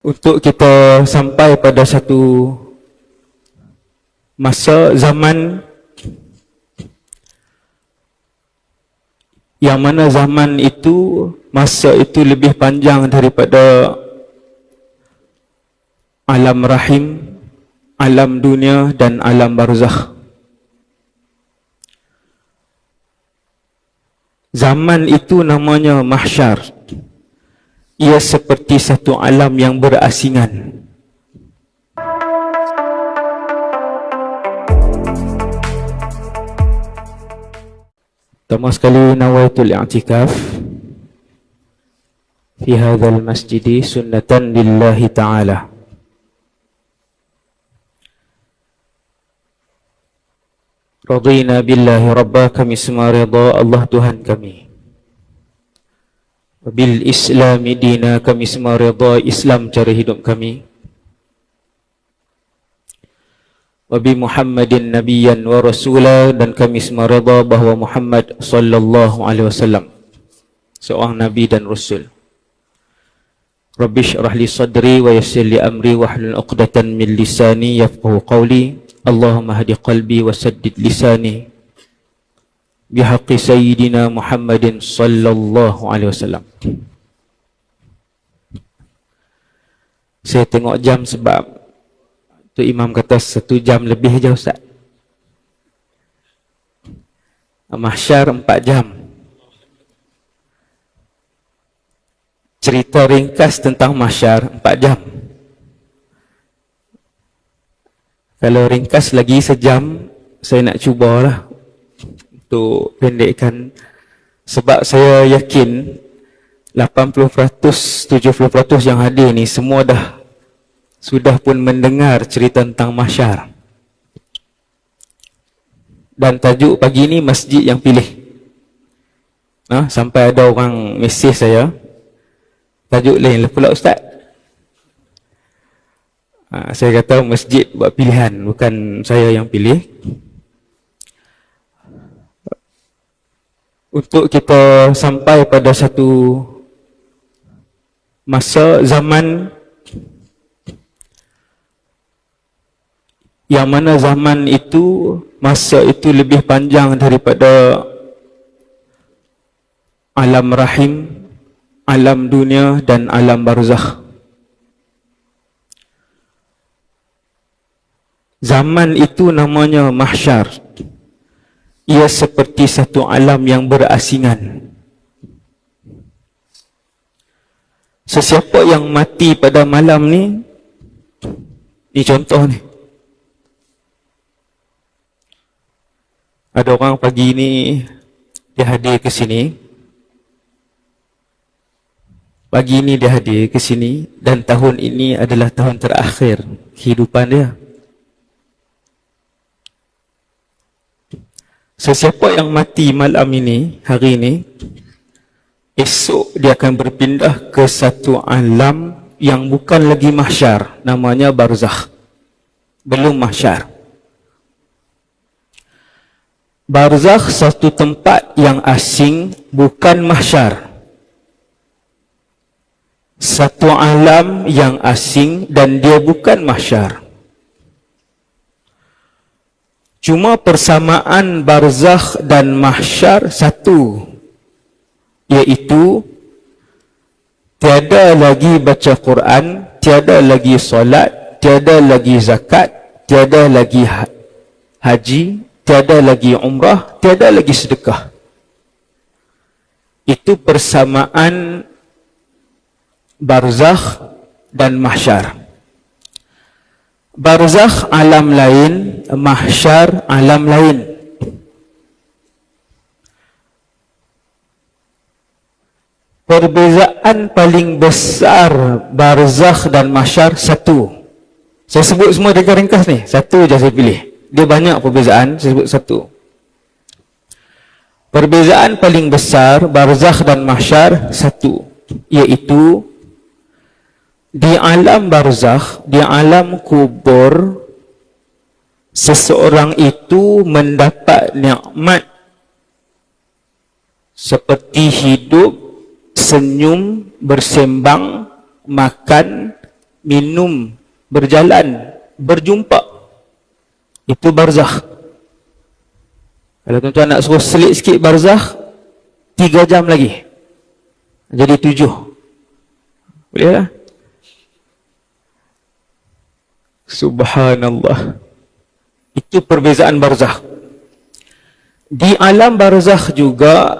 Untuk kita sampai pada satu masa zaman yang mana zaman itu, masa itu lebih panjang daripada alam rahim, alam dunia dan alam barzakh. Zaman itu namanya mahsyar. Ia seperti satu alam yang berasingan. Pertama sekali, nawaitul i'tikaf fi hadzal masjid sunnatan lillahi ta'ala. Radina billahi rabba, kami semua redha Allah Tuhan kami. Bil islami dina, kami semua redha Islam cara hidup kami. Wabi Muhammadin nabiyyan wa rasula, dan kami semua redha bahawa Muhammad sallallahu alaihi wasallam seorang nabi dan rasul. Rabbi shrah li sadri wa yassir li amri wahlul 'uqdatan min lisani yafqahu qawli. Allahumma hadi qalbi wa saddid lisani bihaqqi sayyidina Muhammadin sallallahu alaihi wasallam. Saya tengok jam sebab tu imam kata 1 jam lebih je Ustaz. Mahsyar 4 jam. Cerita ringkas tentang mahsyar 4 jam. Kalau ringkas lagi sejam, saya nak cubalah untuk pendekkan, sebab saya yakin 80%, 70% yang hadir ni semua sudah pun mendengar cerita tentang mahsyar. Dan tajuk pagi ni masjid yang pilih. Sampai ada orang mesej saya, tajuk lain lah pula Ustaz. Saya kata masjid buat pilihan, bukan saya yang pilih. Untuk kita sampai pada satu masa zaman yang mana zaman itu, masa itu lebih panjang daripada alam rahim, alam dunia dan alam barzakh. Zaman itu namanya mahsyar. Ia seperti satu alam yang berasingan. Sesiapa yang mati pada malam ni contoh ni. Ada orang pagi ni dia hadir ke sini. Pagi ni dia hadir ke sini, dan tahun ini adalah tahun terakhir kehidupan dia. Sesiapa yang mati malam ini, hari ini, esok dia akan berpindah ke satu alam yang bukan lagi mahsyar, namanya barzakh. Belum mahsyar. Barzakh satu tempat yang asing, bukan mahsyar. Satu alam yang asing dan dia bukan mahsyar. Cuma persamaan barzakh dan mahsyar satu, iaitu tiada lagi baca Quran, tiada lagi solat, tiada lagi zakat, tiada lagi haji, tiada lagi umrah, tiada lagi sedekah. Itu persamaan barzakh dan mahsyar. Barzakh alam lain, mahsyar alam lain. Perbezaan paling besar barzakh dan mahsyar satu. Saya sebut semua dengan ringkas ni, satu je saya pilih. Dia banyak perbezaan, saya sebut satu. Perbezaan paling besar barzakh dan mahsyar satu, iaitu di alam barzakh, di alam kubur, seseorang itu mendapat nikmat seperti hidup, senyum, bersembang, makan, minum, berjalan, berjumpa. Itu barzakh. Kalau tuan-tuan nak suruh selit sikit barzakh, 3 jam lagi. Jadi 7. Boleh lah? Subhanallah. Itu perbezaan barzakh. Di alam barzakh juga,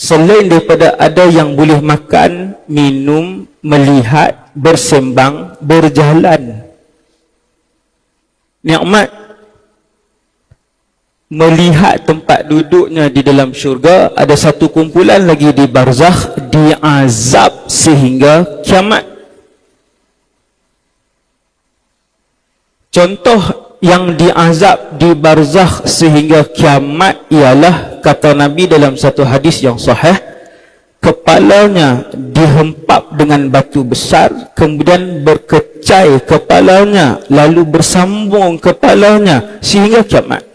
selain daripada ada yang boleh makan, minum, melihat, bersembang, berjalan, nikmat melihat tempat duduknya di dalam syurga, ada satu kumpulan lagi di barzakh, diazab sehingga kiamat. Contoh yang diazab di barzakh sehingga kiamat ialah, kata Nabi dalam satu hadis yang sahih, kepalanya dihempap dengan batu besar, kemudian berkecai kepalanya, lalu bersambung kepalanya sehingga kiamat.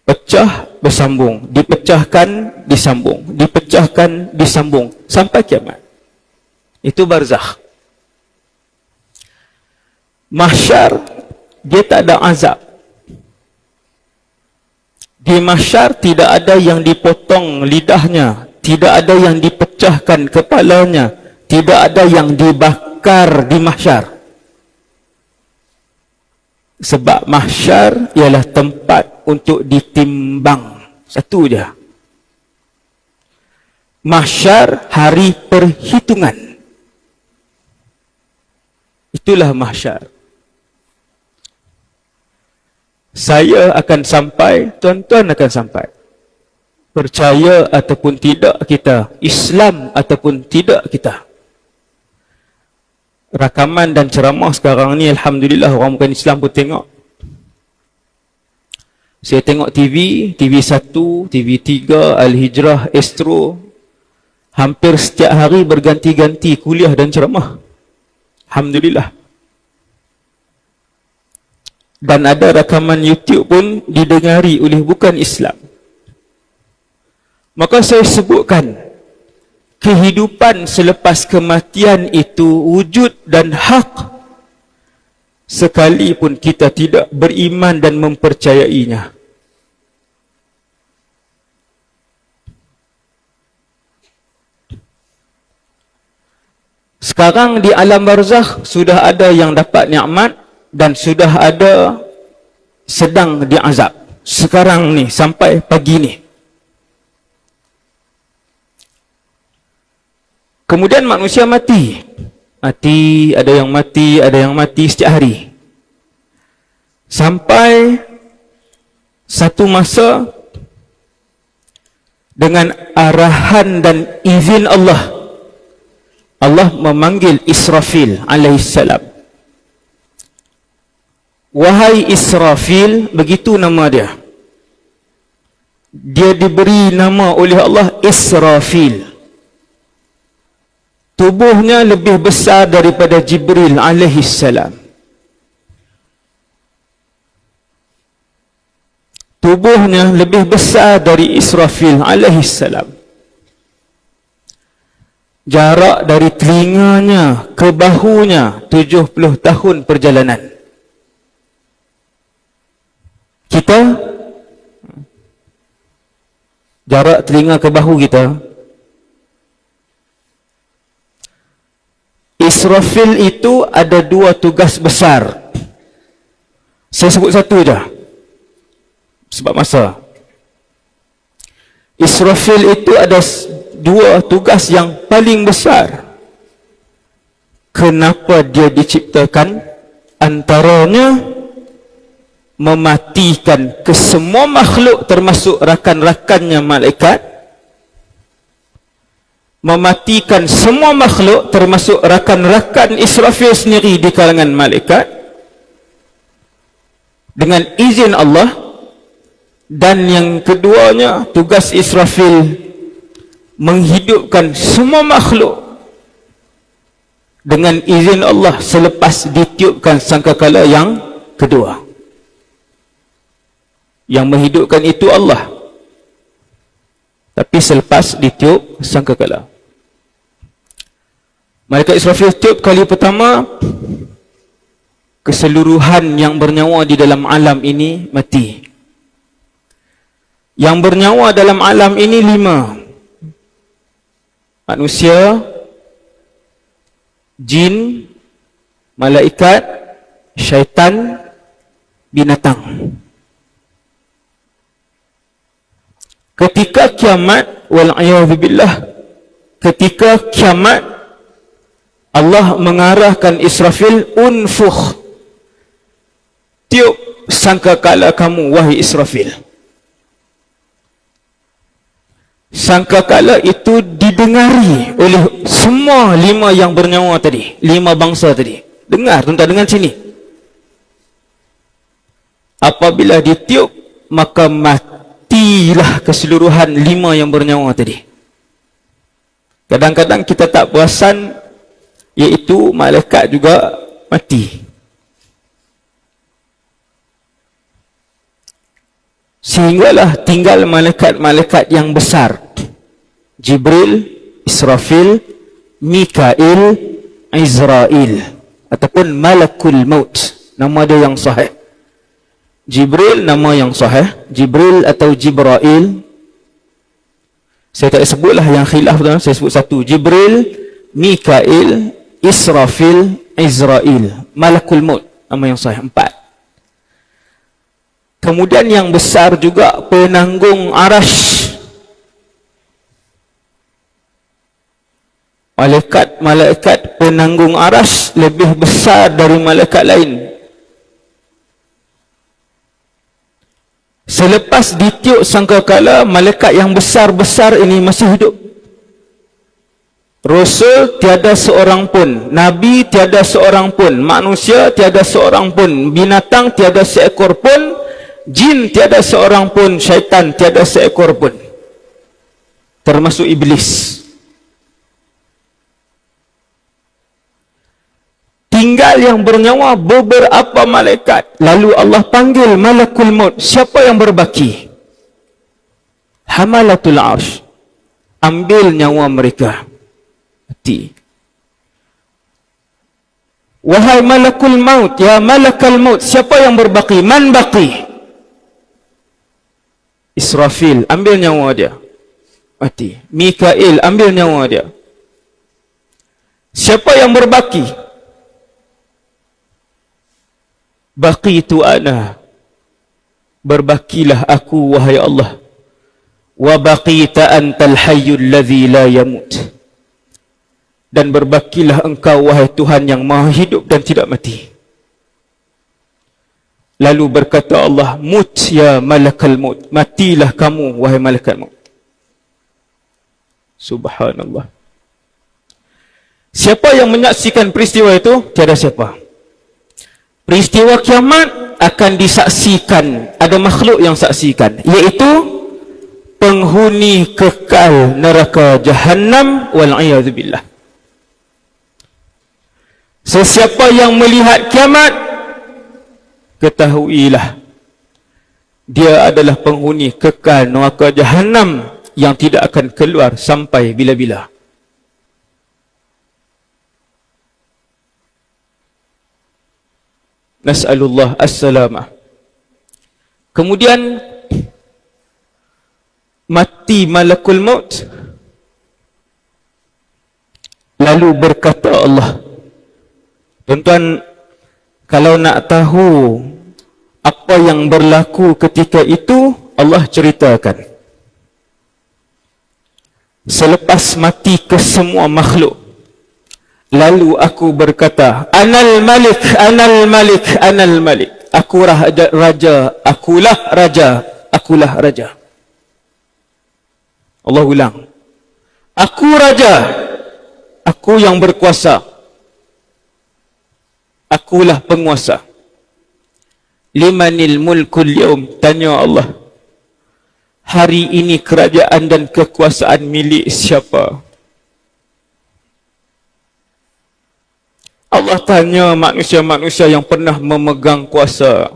Pecah, bersambung, dipecahkan, disambung, dipecahkan, disambung, sampai kiamat. Itu barzakh. Mahsyar, dia tak ada azab. Di mahsyar tidak ada yang dipotong lidahnya, tidak ada yang dipecahkan kepalanya, tidak ada yang dibakar di mahsyar. Sebab mahsyar ialah tempat untuk ditimbang. Satu je. Mahsyar, hari perhitungan. Itulah mahsyar. Saya akan sampai, tuan-tuan akan sampai. Percaya ataupun tidak kita, Islam ataupun tidak kita. Rakaman dan ceramah sekarang ni, alhamdulillah, orang bukan Islam pun tengok. Saya tengok TV, TV1, TV3, Al-Hijrah, Astro. Hampir setiap hari berganti-ganti kuliah dan ceramah. Alhamdulillah. Dan ada rakaman YouTube pun didengari oleh bukan Islam. Maka saya sebutkan, kehidupan selepas kematian itu wujud dan hak, sekalipun kita tidak beriman dan mempercayainya. Sekarang di alam barzakh sudah ada yang dapat nikmat dan sudah ada sedang diazab. Sekarang ni, sampai pagi ni. Kemudian manusia mati. Ada yang mati setiap hari. Sampai satu masa, dengan arahan dan izin Allah, Allah memanggil Israfil alaihissalam. Wahai Israfil, begitu nama dia. Dia diberi nama oleh Allah Israfil. Tubuhnya lebih besar daripada Jibril alaihissalam. Tubuhnya lebih besar dari Israfil alaihissalam. Jarak dari telinganya ke bahunya 70 tahun perjalanan. Kita, jarak telinga ke bahu kita, Israfil itu ada 2 tugas besar. Saya sebut satu je sebab masa. Israfil itu ada 2 tugas yang paling besar. Kenapa dia diciptakan? Antaranya mematikan kesemua makhluk termasuk rakan-rakannya malaikat, mematikan semua makhluk termasuk rakan-rakan Israfil sendiri di kalangan malaikat dengan izin Allah. Dan yang keduanya, tugas Israfil menghidupkan semua makhluk dengan izin Allah selepas ditiupkan sangkakala yang kedua. Yang menghidupkan itu Allah, tapi selepas ditiup sangkakala. Malaikat Israfil tiup kali pertama, keseluruhan yang bernyawa di dalam alam ini mati. Yang bernyawa dalam alam ini 5. Manusia, jin, malaikat, syaitan, binatang. Ketika kiamat, wal'iyadzubillah, ketika kiamat, Allah mengarahkan Israfil, unfukh, tiup sangkakala kamu wahai Israfil. Sangkakala itu didengari oleh semua 5 yang bernyawa tadi, 5 bangsa tadi. Dengar, tuan-tuan, dengan sini. Apabila ditiup, maka matilah keseluruhan 5 yang bernyawa tadi. Kadang-kadang kita tak perasan, iaitu malaikat juga mati. Sehinggalah tinggal malaikat-malaikat yang besar. Jibril, Israfil, Mikail, Izrail, ataupun Malakul Maut. Nama dia yang sahih. Jibril nama yang sahih, Jibril atau Jibrail. Saya tak sebutlah yang khilaf, saya sebut satu. Jibril, Mikail, Israfil, Izrail, Malakul Maut. Nama yang sahih, 4. Kemudian yang besar juga penanggung arash. Malaikat penanggung arash lebih besar dari malaikat lain. Selepas ditiup sangkakala, malaikat yang besar-besar ini masih hidup. Rasul tiada seorang pun, Nabi tiada seorang pun, manusia tiada seorang pun, binatang tiada seekor pun, jin tiada seorang pun, syaitan tiada seekor pun, termasuk iblis. Tinggal yang bernyawa beberapa malaikat. Lalu Allah panggil Malakul Maut. Siapa yang berbaki? Hamalatul Arsh. Ambil nyawa mereka. Mati. Wahai Malakul Maut, ya Malakal Maut, siapa yang berbaki? Man baki? Israfil, ambil nyawa dia. Mati. Mikail, ambil nyawa dia. Siapa yang berbaki? Baqitu ana. Berbakilah aku, wahai Allah. Wa baqita antal hayyul ladzi la yamut. Dan berbakilah engkau, wahai Tuhan yang maha hidup dan tidak mati. Lalu berkata Allah, mut ya malakal maut, matilah kamu wahai malaikat maut. Subhanallah. Siapa yang menyaksikan peristiwa itu? Tiada siapa. Peristiwa kiamat akan disaksikan, ada makhluk yang saksikan, iaitu penghuni kekal neraka Jahannam, wal'iyadzubillah. Sesiapa yang melihat kiamat, ketahuilah dia adalah penghuni kekal neraka Jahannam yang tidak akan keluar sampai bila-bila. Nas'alullah as-salamah. Kemudian mati Malakul Maut. Lalu berkata Allah, tuan-tuan, kalau nak tahu apa yang berlaku ketika itu, Allah ceritakan. Selepas mati kesemua makhluk, lalu aku berkata, Anal Malik, Anal Malik, Anal Malik. Aku raja, akulah raja, akulah raja. Allah ulang. Aku raja, aku yang berkuasa, akulah penguasa. Limanil mulkul yaum, tanya Allah, hari ini kerajaan dan kekuasaan milik siapa? Allah tanya manusia-manusia yang pernah memegang kuasa.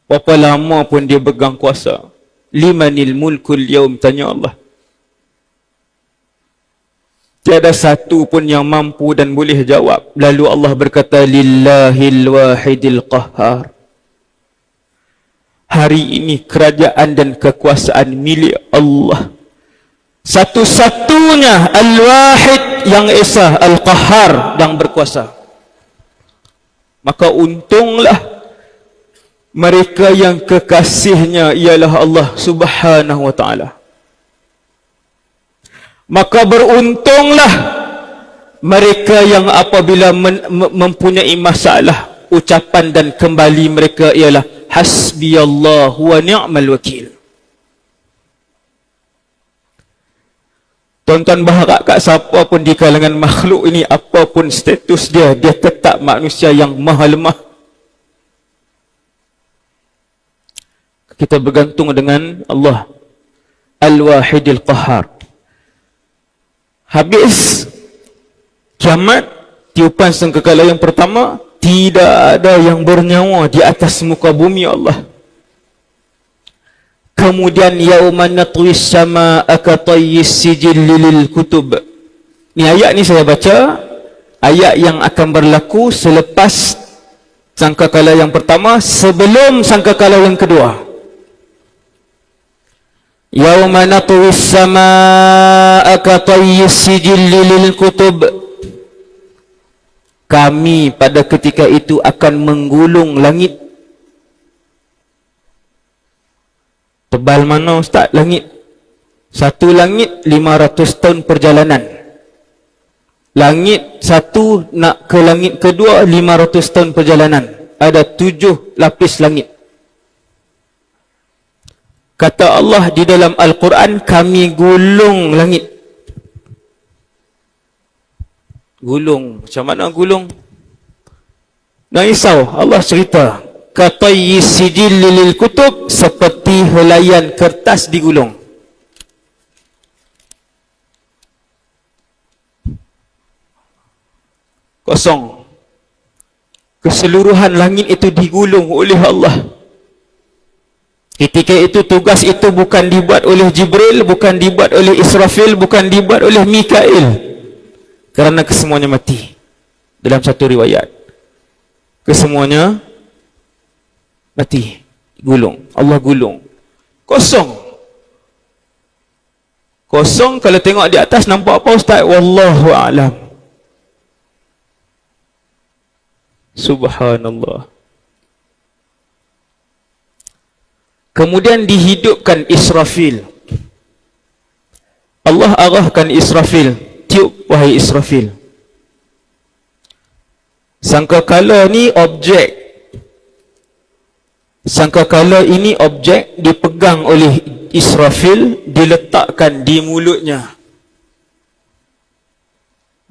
Berapa lama pun dia pegang kuasa. Limanil mulkul yaum, tanya Allah. Tiada satu pun yang mampu dan boleh jawab. Lalu Allah berkata, Lillahil wahidil qahhar. Hari ini kerajaan dan kekuasaan milik Allah. Satu-satunya Al-Wahid yang Esa, Al-Qahhar yang berkuasa. Maka untunglah mereka yang kekasihnya ialah Allah Subhanahu wa ta'ala. Maka beruntunglah mereka yang apabila mempunyai masalah, ucapan dan kembali mereka ialah hasbiyallahu wa ni'mal wakil. Tuan-tuan berharap kat siapa pun di kalangan makhluk ini, apapun status dia, dia tetap manusia yang maha lemah. Kita bergantung dengan Allah Al-Wahidil Qahhar. Habis kiamat, tiupan sangkakala yang pertama, tidak ada yang bernyawa di atas muka bumi Allah. Kemudian yauma natwis samaa katayyis sijil lil kutub. Ni ayat ni saya baca, ayat yang akan berlaku selepas sangkakala yang pertama, sebelum sangkakala yang kedua. Yauma natwis samaa katayyis sijil lil kutub. Kami pada ketika itu akan menggulung langit. Tebal mana Ustaz langit? Satu langit 500 tahun perjalanan. Langit satu nak ke langit kedua 500 tahun perjalanan. Ada 7 lapis langit. Kata Allah di dalam Al-Quran, kami gulung langit. Gulung, macam mana gulung? Nak risau, Allah cerita, Katayyis sijil lil kutub, seperti helaian kertas digulung. Kosong. Keseluruhan langit itu digulung oleh Allah. Ketika itu tugas itu bukan dibuat oleh Jibril, bukan dibuat oleh Israfil, bukan dibuat oleh Mikail. Kerana kesemuanya mati. Dalam satu riwayat, kesemuanya mati. Gulung. Allah gulung. Kosong. Kosong, kalau tengok di atas nampak apa Ustaz? Wallahu a'lam. Subhanallah. Kemudian dihidupkan Israfil. Allah arahkan Israfil. Tiup wahai Israfil. Sangkakala ni objek. Sangkakala ini objek dipegang oleh Israfil, diletakkan di mulutnya.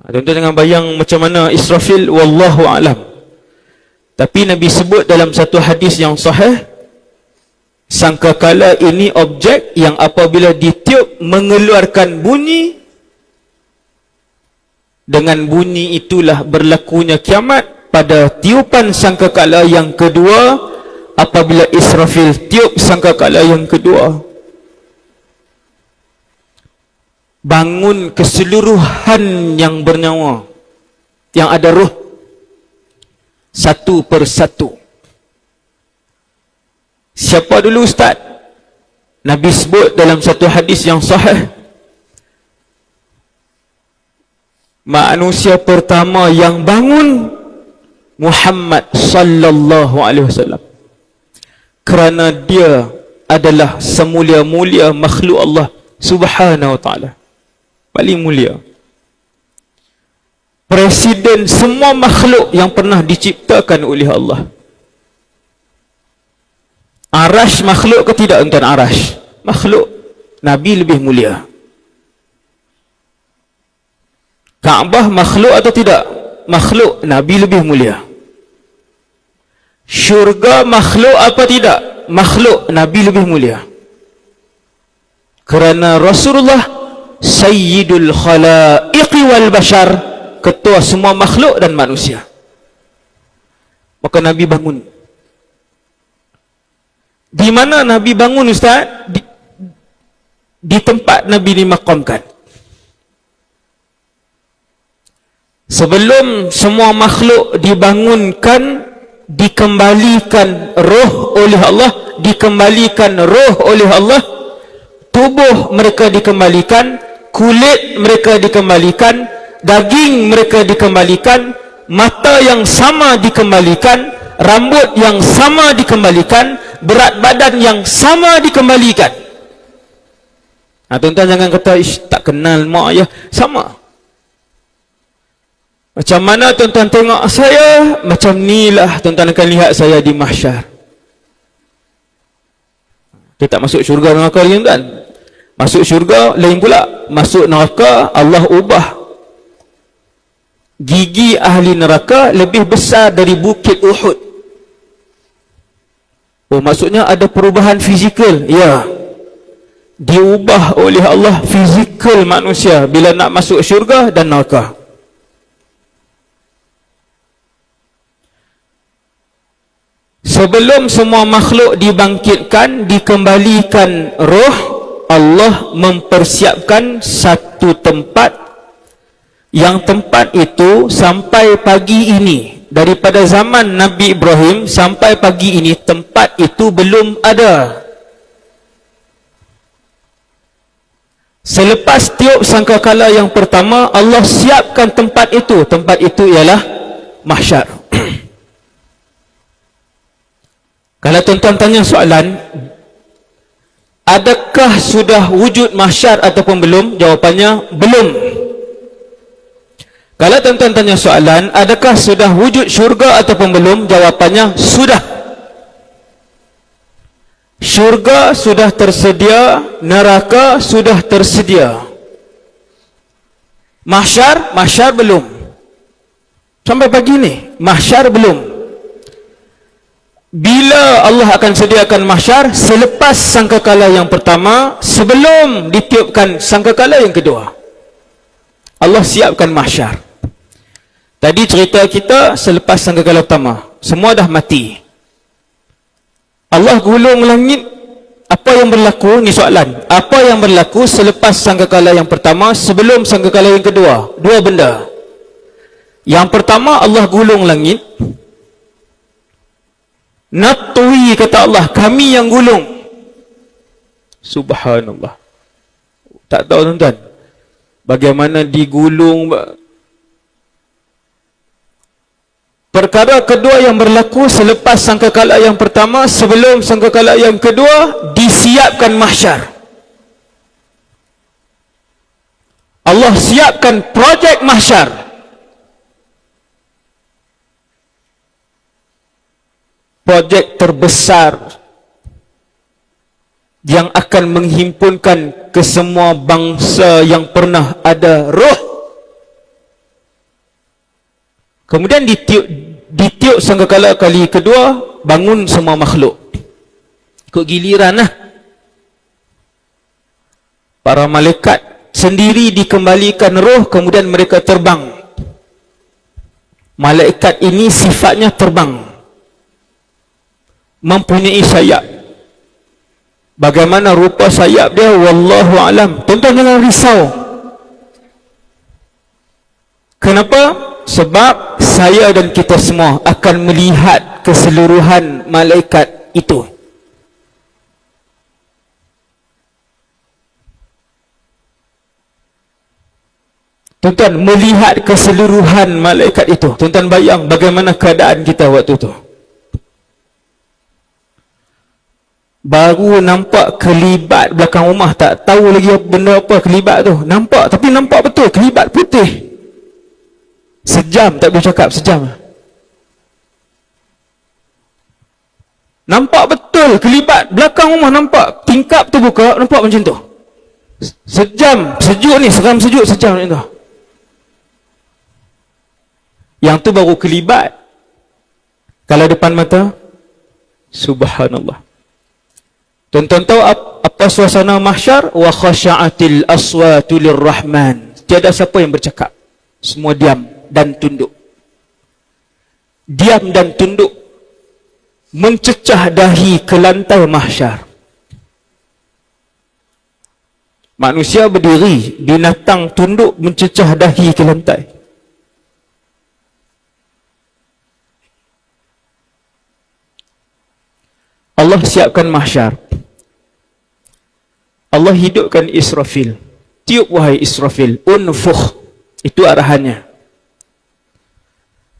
Tuan-tuan jangan bayang macam mana Israfil, wallahu a'lam. Tapi Nabi sebut dalam satu hadis yang sahih, sangkakala ini objek yang apabila ditiup mengeluarkan bunyi, dengan bunyi itulah berlakunya kiamat. Pada tiupan sangkakala yang kedua, apabila Israfil tiup sangkakala yang kedua, bangun keseluruhan yang bernyawa, yang ada roh, satu persatu. Siapa dulu Ustaz? Nabi sebut dalam satu hadis yang sahih, manusia pertama yang bangun Muhammad sallallahu alaihi wasallam. Kerana dia adalah semulia-mulia makhluk Allah Subhanahu wa ta'ala. Paling mulia. Presiden semua makhluk yang pernah diciptakan oleh Allah. Arash makhluk ke tidak tuan? Arash makhluk. Nabi lebih mulia. Kaabah makhluk atau tidak? Makhluk. Nabi lebih mulia. Syurga makhluk apa tidak? Makhluk. Nabi lebih mulia. Kerana Rasulullah Sayyidul Khalaiqi wal Bashar, ketua semua makhluk dan manusia. Maka Nabi bangun. Di mana Nabi bangun Ustaz? Di tempat Nabi dimakamkan. Sebelum semua makhluk dibangunkan, dikembalikan roh oleh Allah, dikembalikan roh oleh Allah, tubuh mereka dikembalikan, kulit mereka dikembalikan, daging mereka dikembalikan, mata yang sama dikembalikan, rambut yang sama dikembalikan, berat badan yang sama dikembalikan. Tuan-tuan jangan kata, ish, tak kenal mak ayah. Sama. Macam mana tuan-tuan tengok saya, macam inilah tuan-tuan akan lihat saya di mahsyar. Dia tak masuk syurga neraka lagi tuan. Masuk syurga lain pula. Masuk neraka Allah ubah gigi ahli neraka lebih besar dari bukit Uhud. Oh, maksudnya ada perubahan fizikal. Ya, diubah oleh Allah fizikal manusia bila nak masuk syurga dan neraka. Sebelum semua makhluk dibangkitkan, dikembalikan roh, Allah mempersiapkan satu tempat, yang tempat itu sampai pagi ini, daripada zaman Nabi Ibrahim sampai pagi ini, tempat itu belum ada. Selepas tiup sangkakala yang pertama, Allah siapkan tempat itu. Tempat itu ialah mahsyar. Kalau tuan-tuan tanya soalan, adakah sudah wujud mahsyar ataupun belum? Jawapannya, belum. Kalau tuan-tuan tanya soalan, adakah sudah wujud syurga ataupun belum? Jawapannya, sudah. Syurga sudah tersedia, neraka sudah tersedia. Mahsyar belum. Sampai pagi ni, mahsyar belum. Bila Allah akan sediakan mahsyar? Selepas sangkakala yang pertama, sebelum ditiupkan sangkakala yang kedua. Allah siapkan mahsyar. Tadi cerita kita selepas sangkakala pertama, semua dah mati. Allah gulung langit. Apa yang berlaku? Ni soalan. Apa yang berlaku selepas sangkakala yang pertama, sebelum sangkakala yang kedua? Dua benda. Yang pertama, Allah gulung langit. Natwi, kata Allah, kami yang gulung. Subhanallah. Tak tahu tuan-tuan bagaimana digulung. Perkara kedua yang berlaku selepas sangkakala yang pertama, sebelum sangkakala yang kedua, disiapkan mahsyar. Allah siapkan projek mahsyar. Projek terbesar yang akan menghimpunkan kesemua bangsa yang pernah ada roh. Kemudian ditiup sangkakala kali kedua, bangun semua makhluk. Ikut giliran lah. Para malaikat sendiri dikembalikan roh, kemudian mereka terbang. Malaikat ini sifatnya terbang, mempunyai sayap. Bagaimana rupa sayap dia, wallahu alam. Tuan-tuan jangan risau. Kenapa? Sebab saya dan kita semua akan melihat keseluruhan malaikat itu. Tuan-tuan melihat keseluruhan malaikat itu. Tuan-tuan bayang bagaimana keadaan kita waktu itu. Baru nampak kelibat belakang rumah, tak tahu lagi benda apa kelibat tu. Nampak, tapi nampak betul kelibat putih. Sejam tak boleh cakap, sejam. Nampak betul kelibat belakang rumah, nampak tingkap tu buka, nampak macam tu. Sejam, sejuk ni, seram sejuk, sejam macam tu. Yang tu baru kelibat. Kalau depan mata, subhanallah. Tuan-tuan tahu apa suasana mahsyar? Wa khasha'atil aswatu lirrahman. Tiada siapa yang bercakap. Semua diam dan tunduk. Diam dan tunduk. Mencecah dahi ke lantai mahsyar. Manusia berdiri, binatang tunduk mencecah dahi ke lantai. Allah siapkan mahsyar. Allah hidupkan Israfil. Tiup wahai Israfil, unfukh. Itu arahannya.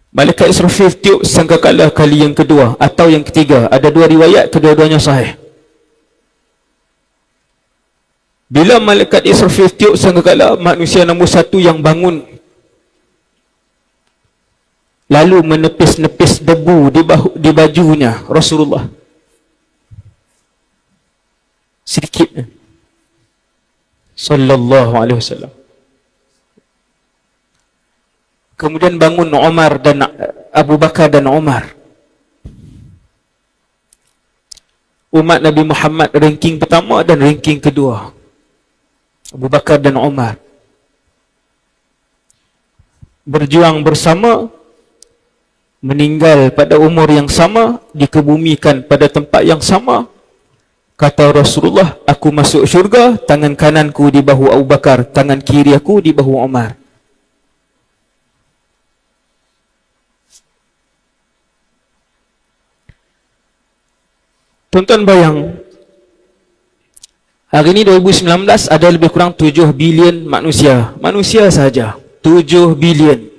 Malaikat Israfil tiup sangkakala kali yang kedua atau yang ketiga. Ada dua riwayat, kedua-duanya sahih. Bila malaikat Israfil tiup sangkakala, manusia nombor satu yang bangun, lalu menepis-nepis debu di bajunya Rasulullah. Sedikit sallallahu alaihi wasallam. Kemudian bangun Umar dan Abu Bakar dan Umar. Umat Nabi Muhammad ranking pertama dan ranking kedua, Abu Bakar dan Umar. Berjuang bersama, meninggal pada umur yang sama, dikebumikan pada tempat yang sama. Kata Rasulullah, aku masuk syurga, tangan kananku di bahu Abu Bakar, tangan kiri aku di bahu Umar. Tuan-tuan bayang, hari ini 2019 ada lebih kurang 7 bilion manusia. Manusia saja 7 bilion.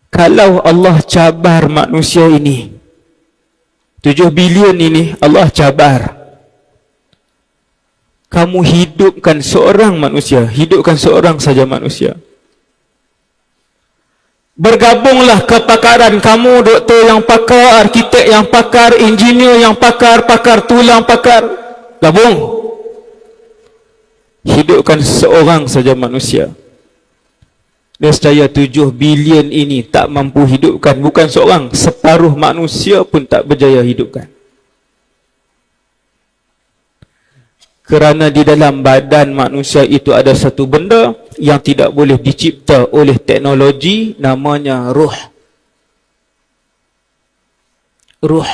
Kalau Allah cabar manusia ini, 7 bilion ini Allah cabar, kamu hidupkan seorang manusia, hidupkan seorang saja manusia. Bergabunglah kepakaran kamu, doktor yang pakar, arkitek yang pakar, engineer yang pakar, pakar tulang pakar, gabung. Hidupkan seorang saja manusia. Nescaya 7 bilion ini tak mampu hidupkan, bukan seorang, separuh manusia pun tak berjaya hidupkan. Kerana di dalam badan manusia itu ada satu benda yang tidak boleh dicipta oleh teknologi, namanya ruh. Ruh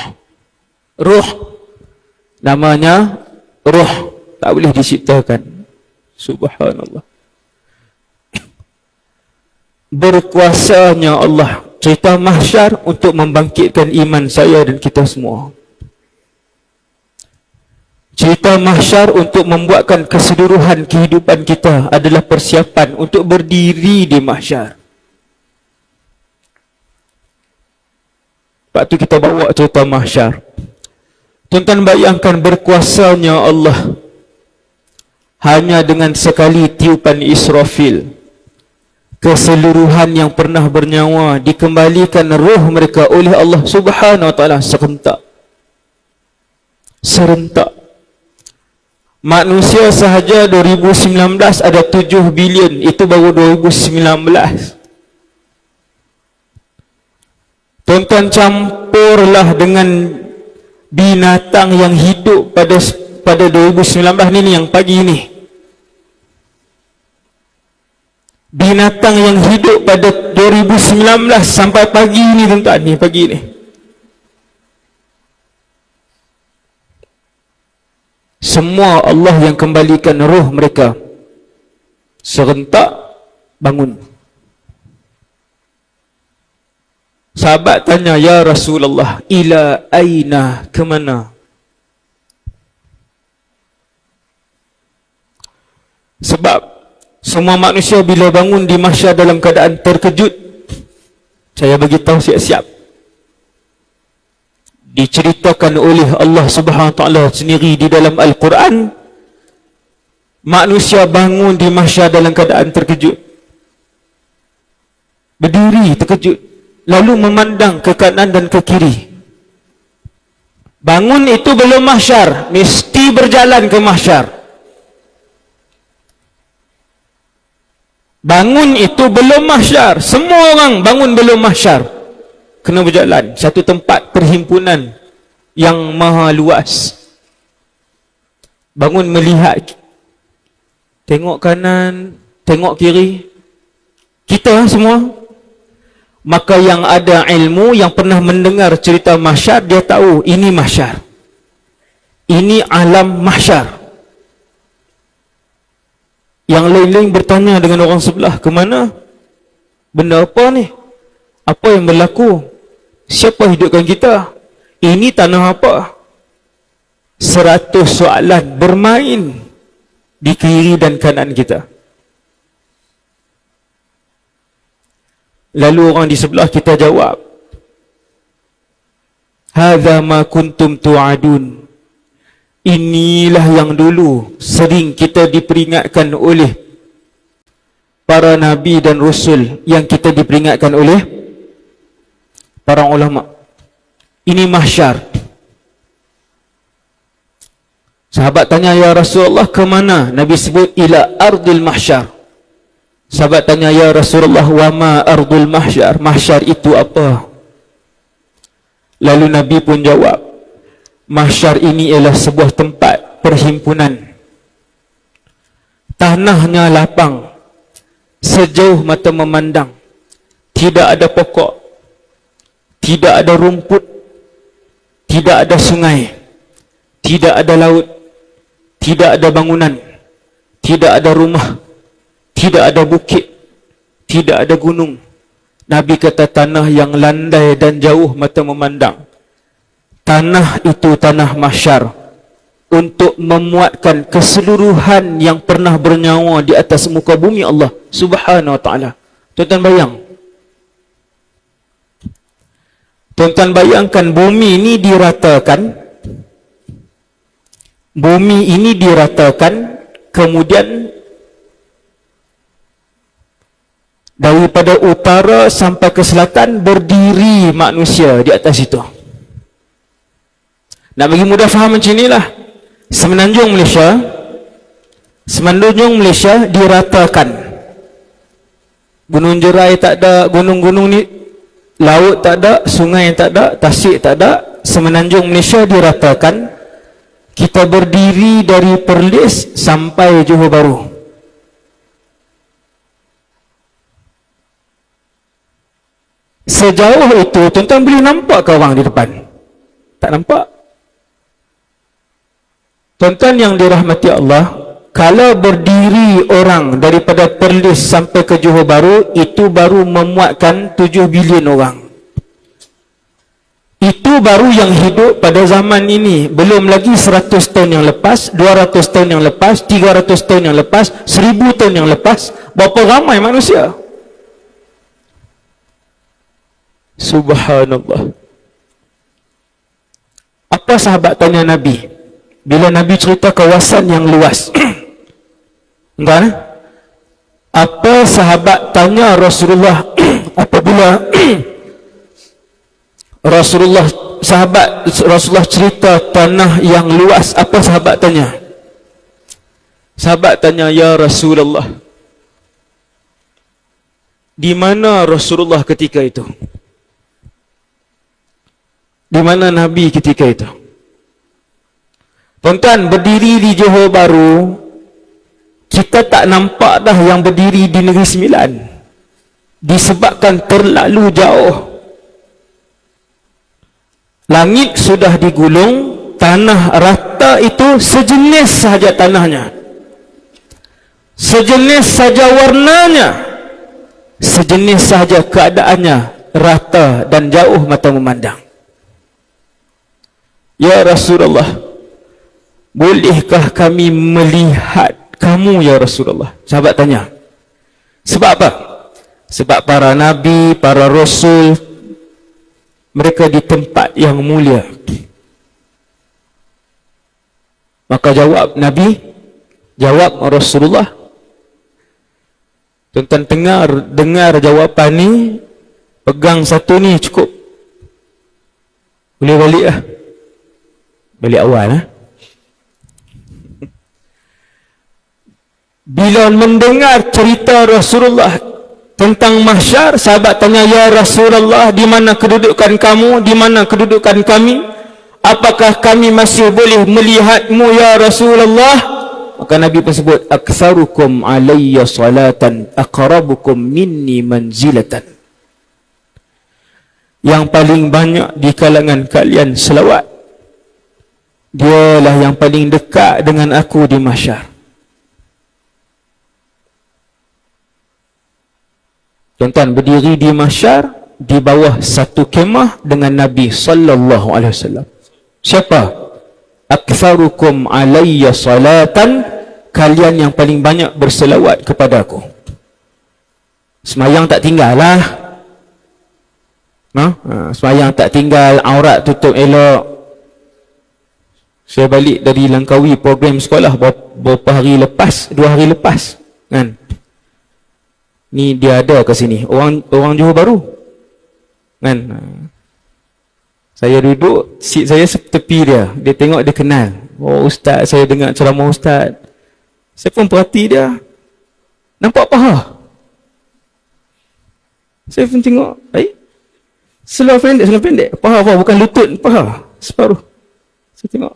namanya ruh, tak boleh diciptakan. Subhanallah. Berkuasanya Allah. Cerita mahsyar untuk membangkitkan iman saya dan kita semua. Cerita mahsyar untuk membuatkan keseluruhan kehidupan kita adalah persiapan untuk berdiri di mahsyar. Sebab tu kita bawa cerita mahsyar. Tuan-tuan bayangkan berkuasanya Allah. Hanya dengan sekali tiupan Israfil, keseluruhan yang pernah bernyawa dikembalikan roh mereka oleh Allah Subhanahu wa taala serentak. Manusia sahaja 2019 ada 7 bilion, itu baru 2019. Tuan-tuan campurlah dengan binatang yang hidup pada 2019 ni yang pagi ni. Binatang yang hidup pada 2019 sampai pagi ni tuan-tuan, ni pagi ni. Semua Allah yang kembalikan roh mereka serentak bangun. Sahabat tanya, ya Rasulullah, ila aina, ke mana? Sebab semua manusia bila bangun di mahsyar dalam keadaan terkejut. Saya beritahu siap-siap, diceritakan oleh Allah Subhanahu wa taala sendiri di dalam Al-Quran, manusia bangun di mahsyar dalam keadaan terkejut. Berdiri terkejut, lalu memandang ke kanan dan ke kiri. Bangun itu belum mahsyar, mesti berjalan ke mahsyar. Bangun itu belum mahsyar, semua orang bangun belum mahsyar, kena berjalan satu tempat perhimpunan yang maha luas. Bangun melihat, tengok kanan, tengok kiri, kita semua. Maka yang ada ilmu, yang pernah mendengar cerita mahsyar, dia tahu ini mahsyar, ini alam mahsyar. Yang lain-lain bertanya dengan orang sebelah, ke mana? Benda apa ni? Apa yang berlaku? Siapa hidupkan kita? Ini tanah apa? 100 soalan bermain di kiri dan kanan kita. Lalu orang di sebelah kita jawab, hadza ma kuntum tu'adun. Inilah yang dulu sering kita diperingatkan oleh para nabi dan rasul, yang kita diperingatkan oleh para ulama. Ini mahsyar. Sahabat tanya, ya Rasulullah, ke mana? Nabi sebut, ila ardil mahsyar. Sahabat tanya, ya Rasulullah, wa ma ardul mahsyar? Mahsyar itu apa? Lalu Nabi pun jawab, mahsyar ini ialah sebuah tempat perhimpunan. Tanahnya lapang, sejauh mata memandang. Tidak ada pokok, tidak ada rumput, tidak ada sungai, tidak ada laut, tidak ada bangunan, tidak ada rumah, tidak ada bukit, tidak ada gunung. Nabi kata tanah yang landai dan jauh mata memandang. Tanah itu tanah mahsyar untuk memuatkan keseluruhan yang pernah bernyawa di atas muka bumi Allah Subhanahu wa ta'ala. Tuan-tuan bayang. Tuan-tuan bayangkan bumi ini diratakan. Bumi ini diratakan, kemudian daripada utara sampai ke selatan berdiri manusia di atas itu. Nak bagi mudah faham macam inilah. Semenanjung Malaysia diratakan. Gunung Jerai tak ada, gunung-gunung ni, laut tak ada, sungai tak ada, tasik tak ada. Semenanjung Malaysia diratakan. Kita berdiri dari Perlis sampai Johor Bahru. Sejauh itu, tuan-tuan boleh nampak ke orang di depan? Tak nampak. Tuan-tuan yang dirahmati Allah, kalau berdiri orang daripada Perlis sampai ke Johor Bahru, itu baru memuatkan 7 bilion orang. Itu baru yang hidup pada zaman ini. Belum lagi 100 tahun yang lepas, 200 tahun yang lepas, 300 tahun yang lepas, 1000 tahun yang lepas. Berapa ramai manusia? Subhanallah. Apa sahabat tanya Nabi? Bila Nabi cerita kawasan yang luas. Entah, apa sahabat tanya Rasulullah apabila Rasulullah cerita tanah yang luas, apa sahabat tanya? Sahabat tanya, ya Rasulullah, di mana Rasulullah ketika itu? Di mana Nabi ketika itu? Tuan-tuan, berdiri di Johor Bahru, kita tak nampak dah yang berdiri di Negeri Sembilan, disebabkan terlalu jauh. Langit sudah digulung, tanah rata itu sejenis sahaja tanahnya, sejenis saja warnanya, sejenis saja keadaannya, rata dan jauh mata memandang. Ya Rasulullah, bolehkah kami melihat kamu ya Rasulullah? Sahabat tanya. Sebab apa? Sebab para nabi, para rasul, mereka di tempat yang mulia. Maka jawab Nabi, jawab Rasulullah. Tuan-tuan dengar jawapan ni, pegang satu ni cukup. Boleh balik lah. Balik awal lah. Bila mendengar cerita Rasulullah tentang mahsyar, sahabat tanya, ya Rasulullah, di mana kedudukan kamu, di mana kedudukan kami? Apakah kami masih boleh melihatmu ya Rasulullah? Maka Nabi pun sebut, aktsarukum alayya salatan aqrabukum minni manzilatan. Yang paling banyak di kalangan kalian selawat, dialah yang paling dekat dengan aku di mahsyar. Tuan-tuan, berdiri di mahsyar, di bawah satu kemah dengan Nabi sallallahu alaihi wasallam. Siapa? Aktsarukum alayya salatan, kalian yang paling banyak berselawat kepada aku. Semayang tak tinggal lah. Semayang tak tinggal, aurat tutup elok. Saya balik dari Langkawi program sekolah beberapa hari lepas, 2 hari lepas kan. Ni dia ada ke sini, orang Johor Bahru kan. Saya duduk, seat saya tepi dia. Dia tengok, dia kenal. Oh ustaz, saya dengar ceramah ustaz. Saya pun perhati dia. Nampak paha. Saya pun tengok, seluar pendek. Paha, bukan lutut, paha. Separuh. Saya tengok.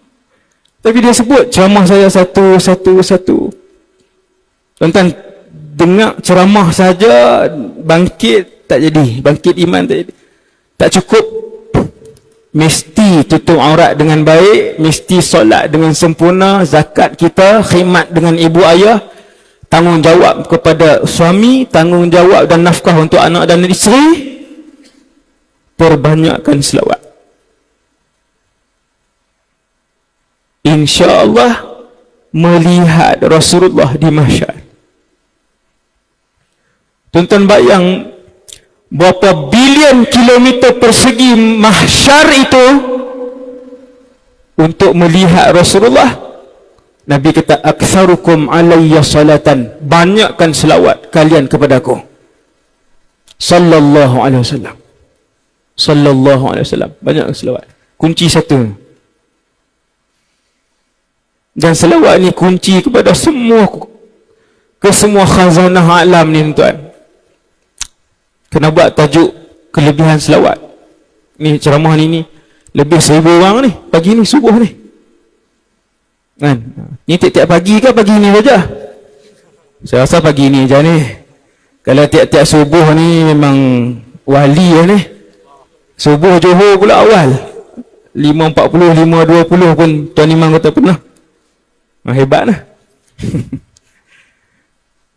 Tapi dia sebut ceramah saya satu. Tuan-tuan, dengar ceramah saja, bangkit tak jadi. Bangkit iman tak jadi. Tak cukup. Mesti tutup aurat dengan baik, mesti solat dengan sempurna, zakat kita, khidmat dengan ibu ayah, tanggungjawab kepada suami, tanggungjawab dan nafkah untuk anak dan isteri. Perbanyakkan selawat. InsyaAllah melihat Rasulullah di mahsyar. Tuan-tuan bayang berapa bilion kilometer persegi mahsyar itu untuk melihat Rasulullah. Nabi kata, aktsarukum alayya salatan, banyakkan selawat kalian kepada aku sallallahu alaihi wasallam. Sallallahu alaihi wasallam, banyak selawat. Kunci satu. Dan selawat ni kunci kepada semua khazanah alam ni tuan. Kena buat tajuk kelebihan selawat. Ni ceramah ni lebih 1000 orang ni pagi ni, subuh ni kan. Ni tiap-tiap pagi ke pagi ni saja? Saya rasa pagi ni je ni. Kalau tiap-tiap subuh ni memang wali lah ni. Subuh Johor pula awal 5.40, 5.20 pun Tuan Imam kata pernah. Hebat lah.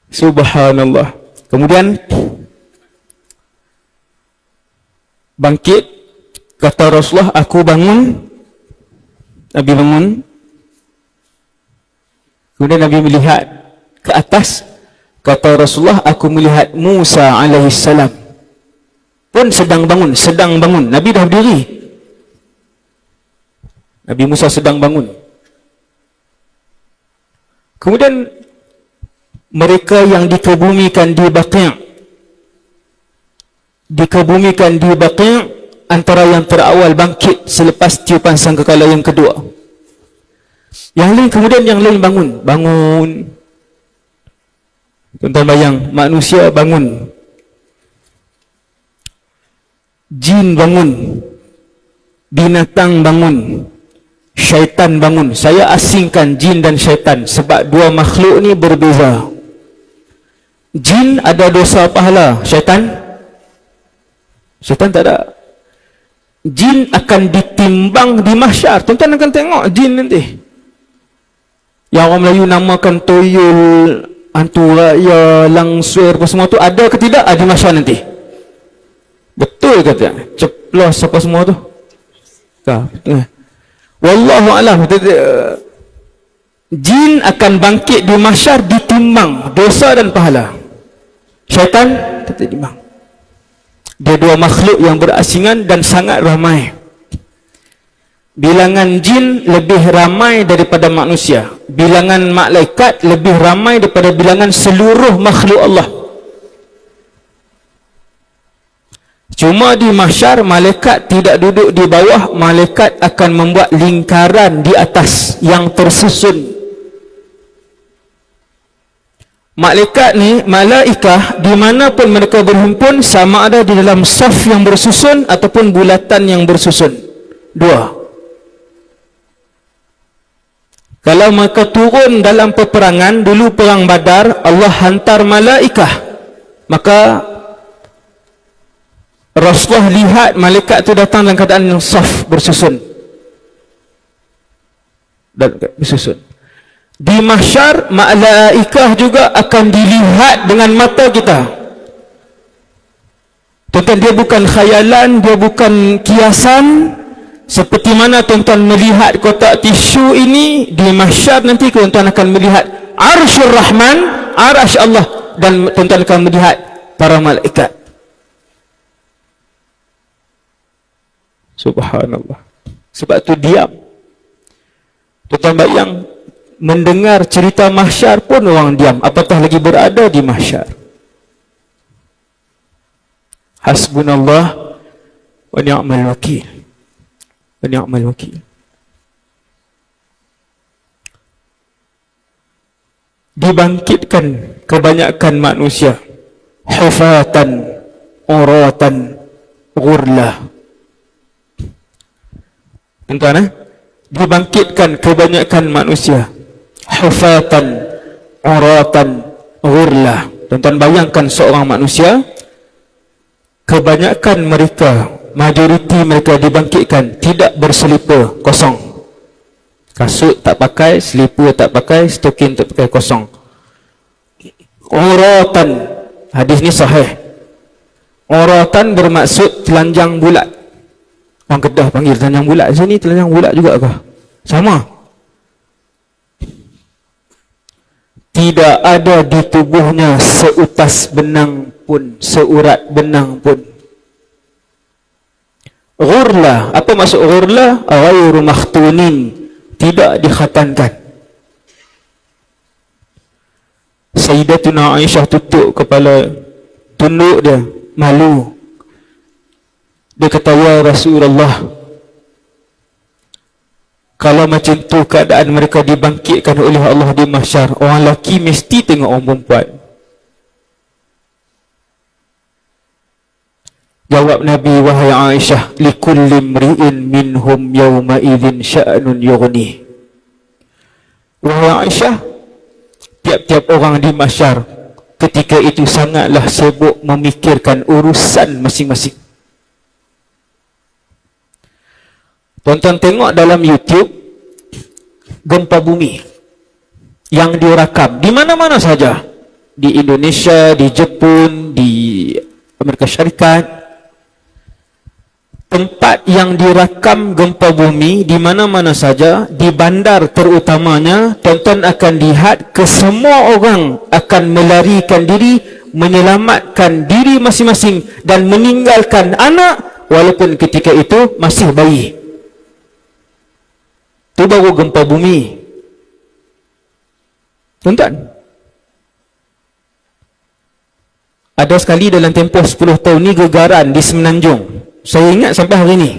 Subhanallah. Kemudian bangkit, kata Rasulullah, aku bangun. Nabi bangun. Kemudian Nabi melihat ke atas. Kata Rasulullah, aku melihat Musa alaihissalam pun sedang bangun. Nabi dah berdiri. Nabi Musa sedang bangun. Kemudian mereka yang dikebumikan di Baqi', antara yang terawal bangkit selepas tiupan sangkakala yang kedua. Yang lain bangun. Tuan-tuan bayang, manusia bangun, jin bangun, binatang bangun, syaitan bangun. Saya asingkan jin dan syaitan sebab dua makhluk ni berbeza. Jin ada dosa pahala, syaitan tak ada. Jin akan ditimbang di mahsyar. Tuan-tuan akan tengok jin nanti. Yang orang Melayu namakan toyol, hantu raya, langsir, apa semua tu, ada ke tidak? Ada di mahsyar nanti. Betul ke tak? Ceplos apa semua tu? Tak. Wallahu alam. Jin akan bangkit di mahsyar ditimbang dosa dan pahala. Syaitan tak ditimbang. Dia dua makhluk yang berasingan dan sangat ramai. Bilangan jin lebih ramai daripada manusia. Bilangan malaikat lebih ramai daripada bilangan seluruh makhluk Allah. Cuma di mahsyar malaikat tidak duduk di bawah, malaikat akan membuat lingkaran di atas yang tersusun. Malaikat ni, malaikah dimanapun mereka berhimpun, sama ada di dalam saf yang bersusun ataupun bulatan yang bersusun. Dua. Kalau mereka turun dalam peperangan, dulu perang Badar, Allah hantar malaikah, maka Rasulullah lihat malaikat itu datang dalam keadaan yang saf, bersusun. Di mahsyar, malaikah juga akan dilihat dengan mata kita. Tuan-tuan, dia bukan khayalan, dia bukan kiasan. Seperti mana tuan-tuan melihat kotak tisu ini di mahsyar, nanti tuan-tuan akan melihat Arsyur Rahman, Arasy Allah, dan tuan-tuan akan melihat para malaikat. Subhanallah. Sebab tu diam. Tuan-tuan bayang, mendengar cerita mahsyar pun orang diam, apatah lagi berada di mahsyar. Hasbunallah wa ni'mal wakil. Wa ni'mal wakil. Dibangkitkan kebanyakan manusia hufatan uratan ghurlah. Tuan-tuan, dibangkitkan kebanyakan manusia hufatan uratan ghurlah. Tuan-tuan bayangkan seorang manusia, kebanyakan mereka, majoriti mereka dibangkitkan tidak berselipar, kosong. Kasut tak pakai, selipar tak pakai, stokin tak pakai, kosong. Uratan, hadis ni sahih. Uratan bermaksud telanjang bulat. Orang Kedah panggil telanjang bulat, sini telanjang bulat juga kah? Sama. Tidak ada di tubuhnya seutas benang pun, seurat benang pun. Ghurlah, apa maksud ghurlah? Ghairu makhtunin, tidak dikhatankan. Sayyidatuna Aisyah tutup kepala, tunduk dia, malu. Dia kata, ya Rasulullah, kalau macam tu keadaan mereka dibangkitkan oleh Allah di mahsyar, orang lelaki mesti tengok orang perempuan. Jawab Nabi, wahai Aisyah, likulli mri'in minhum yawma idzin sya'nun yughni. Wahai Aisyah, tiap-tiap orang di mahsyar ketika itu sangatlah sibuk memikirkan urusan masing-masing. Tuan-tuan tengok dalam YouTube gempa bumi yang dirakam di mana-mana saja, di Indonesia, di Jepun, di Amerika Syarikat. Tempat yang direkam gempa bumi di mana-mana saja, di bandar terutamanya, tuan-tuan akan lihat kesemua orang akan melarikan diri, menyelamatkan diri masing-masing dan meninggalkan anak walaupun ketika itu masih bayi. Itu baru gempa bumi. Tuan-tuan, ada sekali dalam tempoh 10 tahun ni gegaran di Semenanjung. Saya ingat sampai hari ni.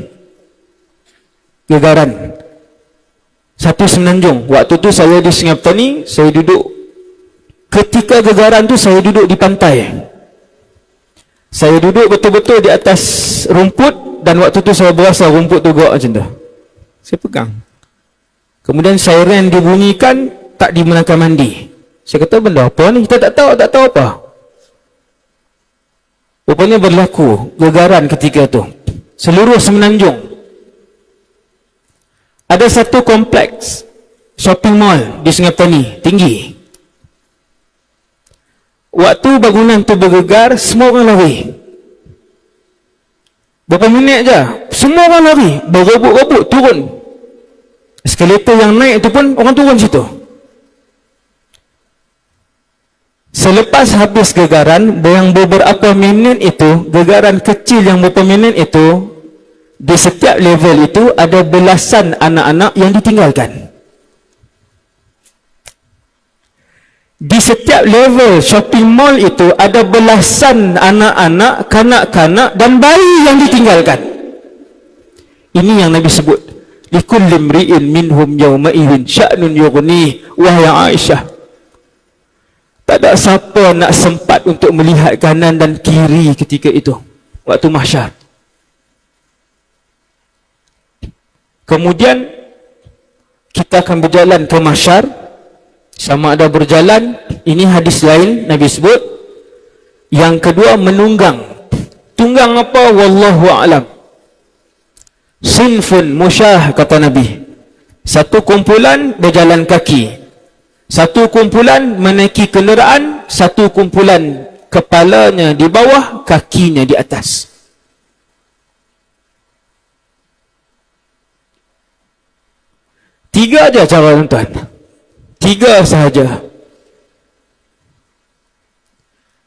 Gegaran. Satu Semenanjung. Waktu tu saya di Sungai Petani, saya duduk. Ketika gegaran tu saya duduk di pantai. Saya duduk betul-betul di atas rumput, dan waktu tu saya berasa rumput tu gerak macam tu. Saya pegang. Kemudian siren dibunyikan, tak dibenarkan mandi. Saya kata, benda apa ni? Kita tak tahu apa. Rupanya berlaku gegaran ketika tu. Seluruh Semenanjung. Ada satu kompleks shopping mall di Sungai Petani, tinggi. Waktu bangunan tu bergegar, semua orang lari. Berapa minit je, semua orang lari, berebut-rebut turun. Eskalator yang naik tu pun orang turun situ. Selepas habis gegaran, yang beberapa minit itu, gegaran kecil yang beberapa minit itu, di setiap level itu ada belasan anak-anak yang ditinggalkan. Di setiap level shopping mall itu ada belasan anak-anak, kanak-kanak dan bayi yang ditinggalkan. Ini yang Nabi sebut, likulli mri'in minhum yawma idzin sya'nun yughni. Wahai Aisyah, tak ada siapa nak sempat untuk melihat kanan dan kiri ketika itu, waktu mahsyar. Kemudian kita akan berjalan ke mahsyar. Sama ada berjalan, ini hadis lain Nabi sebut. Yang kedua, menunggang. Tunggang apa? Wallahu a'lam. Sinfun musyah, kata Nabi. Satu kumpulan berjalan kaki, satu kumpulan menaiki kenderaan, satu kumpulan kepalanya di bawah, kakinya di atas. 3 aja cara tuan-tuan. 3 sahaja.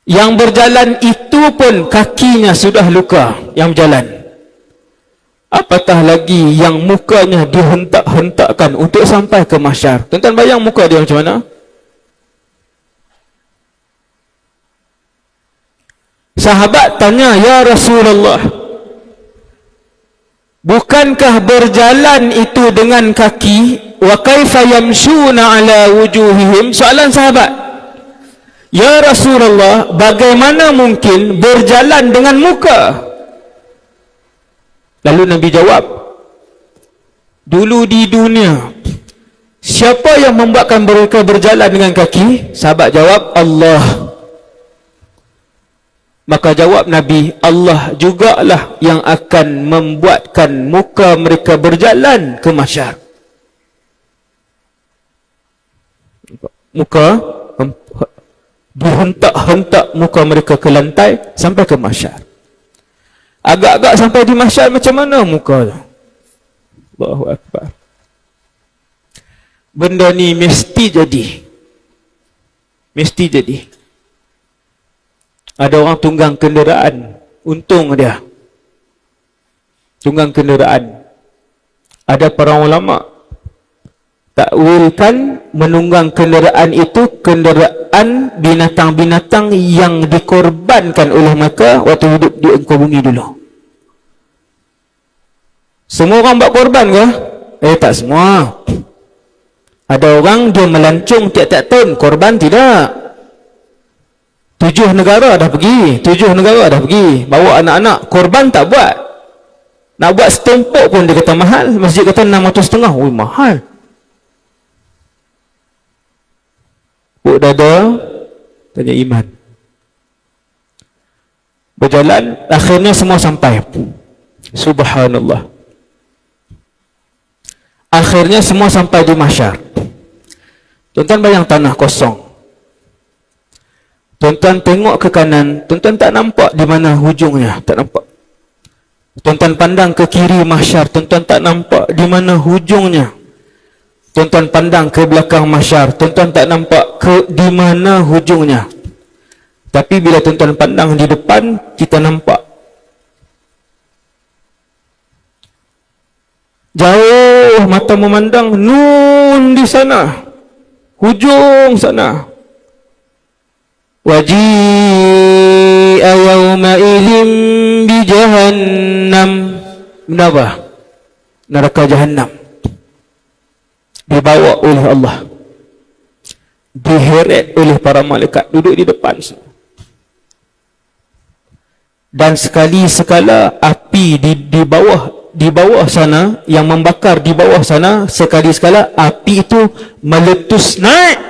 Yang berjalan itu pun kakinya sudah luka yang berjalan. Apatah lagi yang mukanya dihentak-hentakkan untuk sampai ke mahsyar. Tuan-tuan bayang muka dia macam mana? Sahabat tanya, "Ya Rasulullah, bukankah berjalan itu dengan kaki? Wa kaifa yamshuna ala wujuhihim?" Soalan sahabat, "Ya Rasulullah, bagaimana mungkin berjalan dengan muka?" Lalu Nabi jawab, "Dulu di dunia, siapa yang membuatkan mereka berjalan dengan kaki?" Sahabat jawab, "Allah." Maka jawab Nabi, "Allah jugalah yang akan membuatkan muka mereka berjalan ke mahsyar." Muka dihentak-hentak muka mereka ke lantai sampai ke mahsyar. Agak-agak sampai di mahsyar macam mana muka tu? Allahu Akbar. Benda ni mesti jadi. Mesti jadi. Ada orang tunggang kenderaan, untung dia. Tunggang kenderaan. Ada para ulama takwilkan menunggang kenderaan itu kenderaan binatang-binatang yang dikorbankan oleh mereka waktu hidup di engkau bumi dulu. Semua orang buat korban ke? Tak semua. Ada orang dia melancung tiap-tiap tahun, korban tidak. 7 negara dah pergi, 7 negara dah pergi, bawa anak-anak, korban tak buat. Nak buat setempok pun dia kata mahal. Masjid kata 650. Ui, mahal. Puk dada, tanya iman. Berjalan, akhirnya semua sampai. Subhanallah. Akhirnya semua sampai di mahsyar. Tuan-tuan bayang tanah kosong. Tuan-tuan tengok ke kanan, tuan-tuan tak nampak di mana hujungnya, tak nampak. Tuan-tuan pandang ke kiri mahsyar, tuan-tuan tak nampak di mana hujungnya. Tuan-tuan pandang ke belakang mahsyar, tuan-tuan tak nampak ke di mana hujungnya. Tapi bila tuan-tuan pandang di depan, kita nampak. Jauh mata memandang, nun di sana, hujung sana. Waji'a yawma idzin bi jahannam. Kenapa? Neraka jahannam dibawa oleh Allah, diheret oleh para malaikat, duduk di depan. Dan sekali sekala api di bawah sana, yang membakar di bawah sana, sekali sekala api itu meletus naik,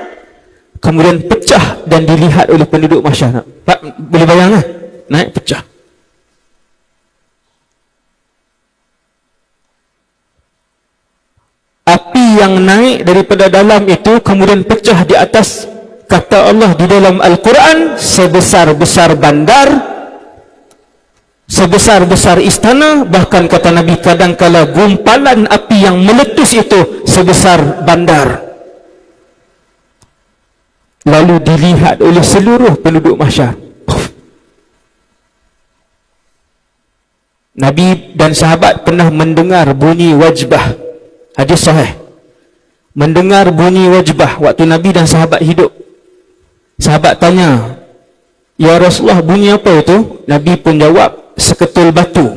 kemudian pecah dan dilihat oleh penduduk mahsyar. Boleh bayang kan? Naik pecah. Api yang naik daripada dalam itu kemudian pecah di atas. Kata Allah di dalam Al-Quran, sebesar-besar bandar, sebesar-besar istana, bahkan kata Nabi kadangkala gumpalan api yang meletus itu sebesar bandar. Lalu dilihat oleh seluruh penduduk mahsyar. Nabi dan sahabat pernah mendengar bunyi wajbah. Hadis sahih. Mendengar bunyi wajbah waktu Nabi dan sahabat hidup. Sahabat tanya, "Ya Rasulullah, bunyi apa itu?" Nabi pun jawab, "Seketul batu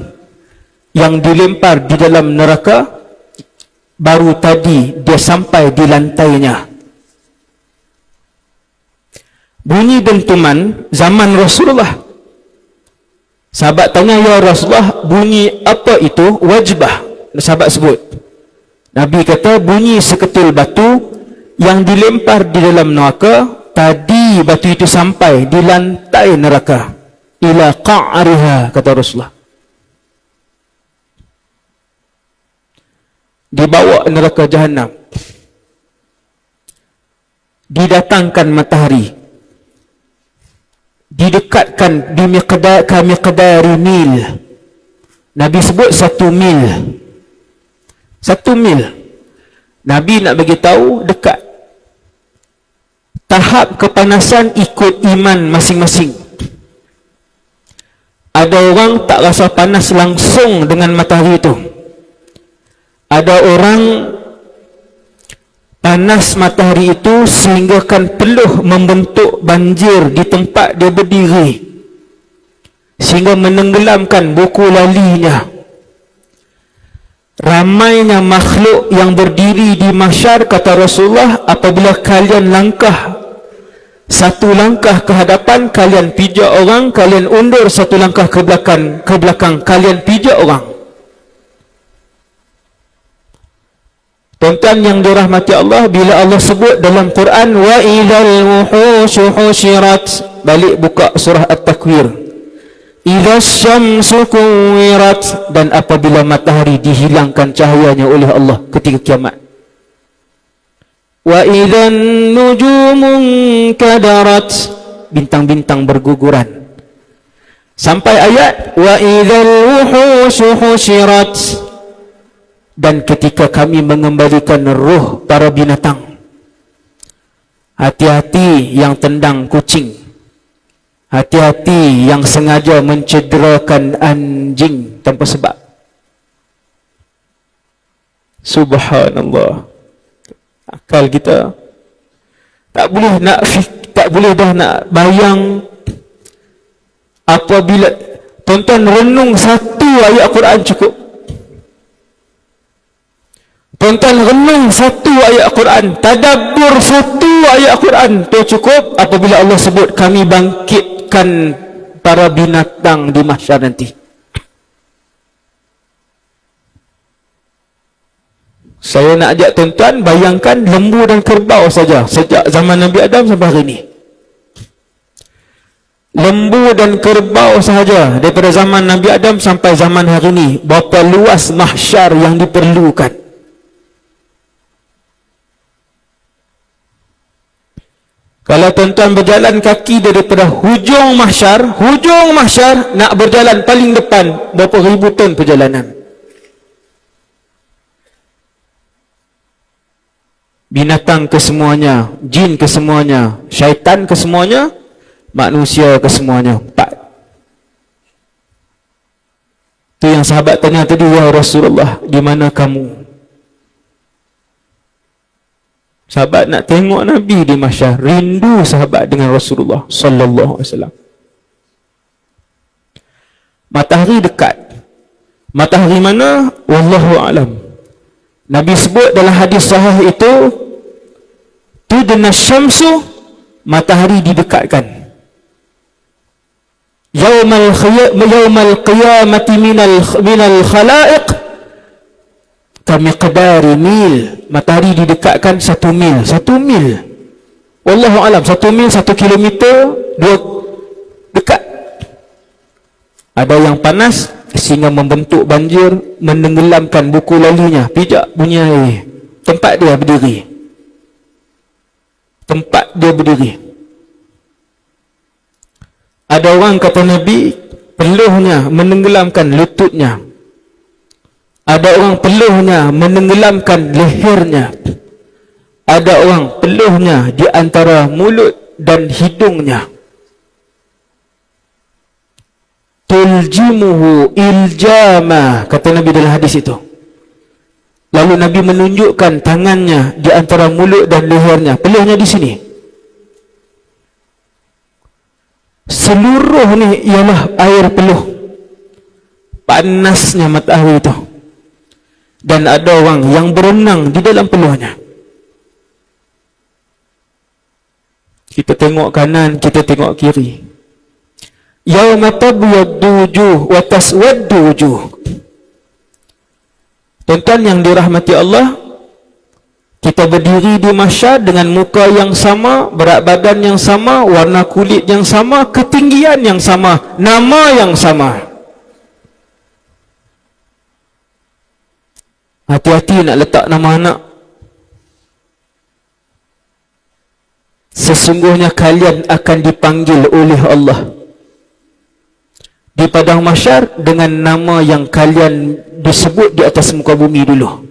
yang dilempar di dalam neraka, baru tadi dia sampai di lantainya." Bunyi dentuman zaman Rasulullah. Sahabat tanya, "Ya Rasulullah, bunyi apa itu?" Wajbah. Sahabat sebut. Nabi kata, bunyi seketul batu yang dilempar di dalam neraka, tadi batu itu sampai di lantai neraka. Ila qa'riha, kata Rasulullah. Dibawa neraka jahannam. Didatangkan matahari. Didekatkan di miqdari mil. Nabi sebut 1 mil. 1 mil. Nabi nak bagi tahu dekat. Tahap kepanasan ikut iman masing-masing. Ada orang tak rasa panas langsung dengan matahari itu. Ada orang panas matahari itu sehingga kan peluh membentuk banjir di tempat dia berdiri, sehingga menenggelamkan buku lalinya. Ramainya makhluk yang berdiri di mahsyar, kata Rasulullah, apabila kalian satu langkah ke hadapan, kalian pijak orang, kalian undur satu langkah ke belakang, kalian pijak orang. Tuan-tuan yang dirahmati Allah, bila Allah sebut dalam Quran, wa idhal wuhushu husyirat, balik buka surah At-Takwir, idza syamsu kuwirat, dan apabila matahari dihilangkan cahayanya oleh Allah ketika kiamat. Wa idzan nujumun kadarat, bintang-bintang berguguran. Sampai ayat wa idzal wuhushu husyirat, dan ketika kami mengembalikan roh para binatang. Hati-hati yang tendang kucing, hati-hati yang sengaja mencederakan anjing tanpa sebab. Subhanallah. Akal kita tak boleh dah nak bayang. Apabila tuan-tuan renung satu ayat Quran cukup. Tuan-tuan renung satu ayat Quran, tadabbur satu ayat Quran, itu cukup apabila Allah sebut kami bangkitkan para binatang di mahsyar nanti. Saya nak ajak tuan-tuan bayangkan lembu dan kerbau saja sejak zaman Nabi Adam sampai hari ini. Lembu dan kerbau sahaja daripada zaman Nabi Adam sampai zaman hari ini, berapa luas mahsyar yang diperlukan. Kalau tuan-tuan berjalan kaki daripada hujung mahsyar nak berjalan paling depan, berapa ribu ton perjalanan. Binatang kesemuanya, jin kesemuanya, syaitan kesemuanya, manusia kesemuanya. 4. Itu yang sahabat tanya tadi, ya Rasulullah, di mana kamu? Sahabat nak tengok Nabi di mahsyar, rindu sahabat dengan Rasulullah sallallahu alaihi wasallam. Matahari dekat. Matahari mana? Wallahu a'lam. Nabi sebut dalam hadis sahih itu, tudna syamsu, matahari didekatkan. Yaumal qiyamati minal khalaiq kamiqdari mil, matahari didekatkan 1 mil. 1 mil, wallahu alam, 1 mil 1 kilometer, 2 dekat. Ada yang panas sehingga membentuk banjir, menenggelamkan buku lalunya, pijak bunyi air tempat dia berdiri. Ada orang kata Nabi, peluhnya menenggelamkan lututnya. Ada orang peluhnya menenggelamkan lehernya. Ada orang peluhnya di antara mulut dan hidungnya. Tuljimuhu iljama, kata Nabi dalam hadis itu. Lalu Nabi menunjukkan tangannya di antara mulut dan lehernya. Peluhnya di sini. Seluruh ni ialah air peluh. Panasnya matahari itu. Dan ada orang yang berenang di dalam peluhnya. Kita tengok kanan, kita tengok kiri. Yauma tabyaddu wujuh wa taswaddu wujuh. Tuan-tuan yang dirahmati Allah, kita berdiri di mahsyar dengan muka yang sama, berat badan yang sama, warna kulit yang sama, ketinggian yang sama, nama yang sama. Hati-hati nak letak nama anak. Sesungguhnya kalian akan dipanggil oleh Allah di padang mahsyar dengan nama yang kalian disebut di atas muka bumi dulu.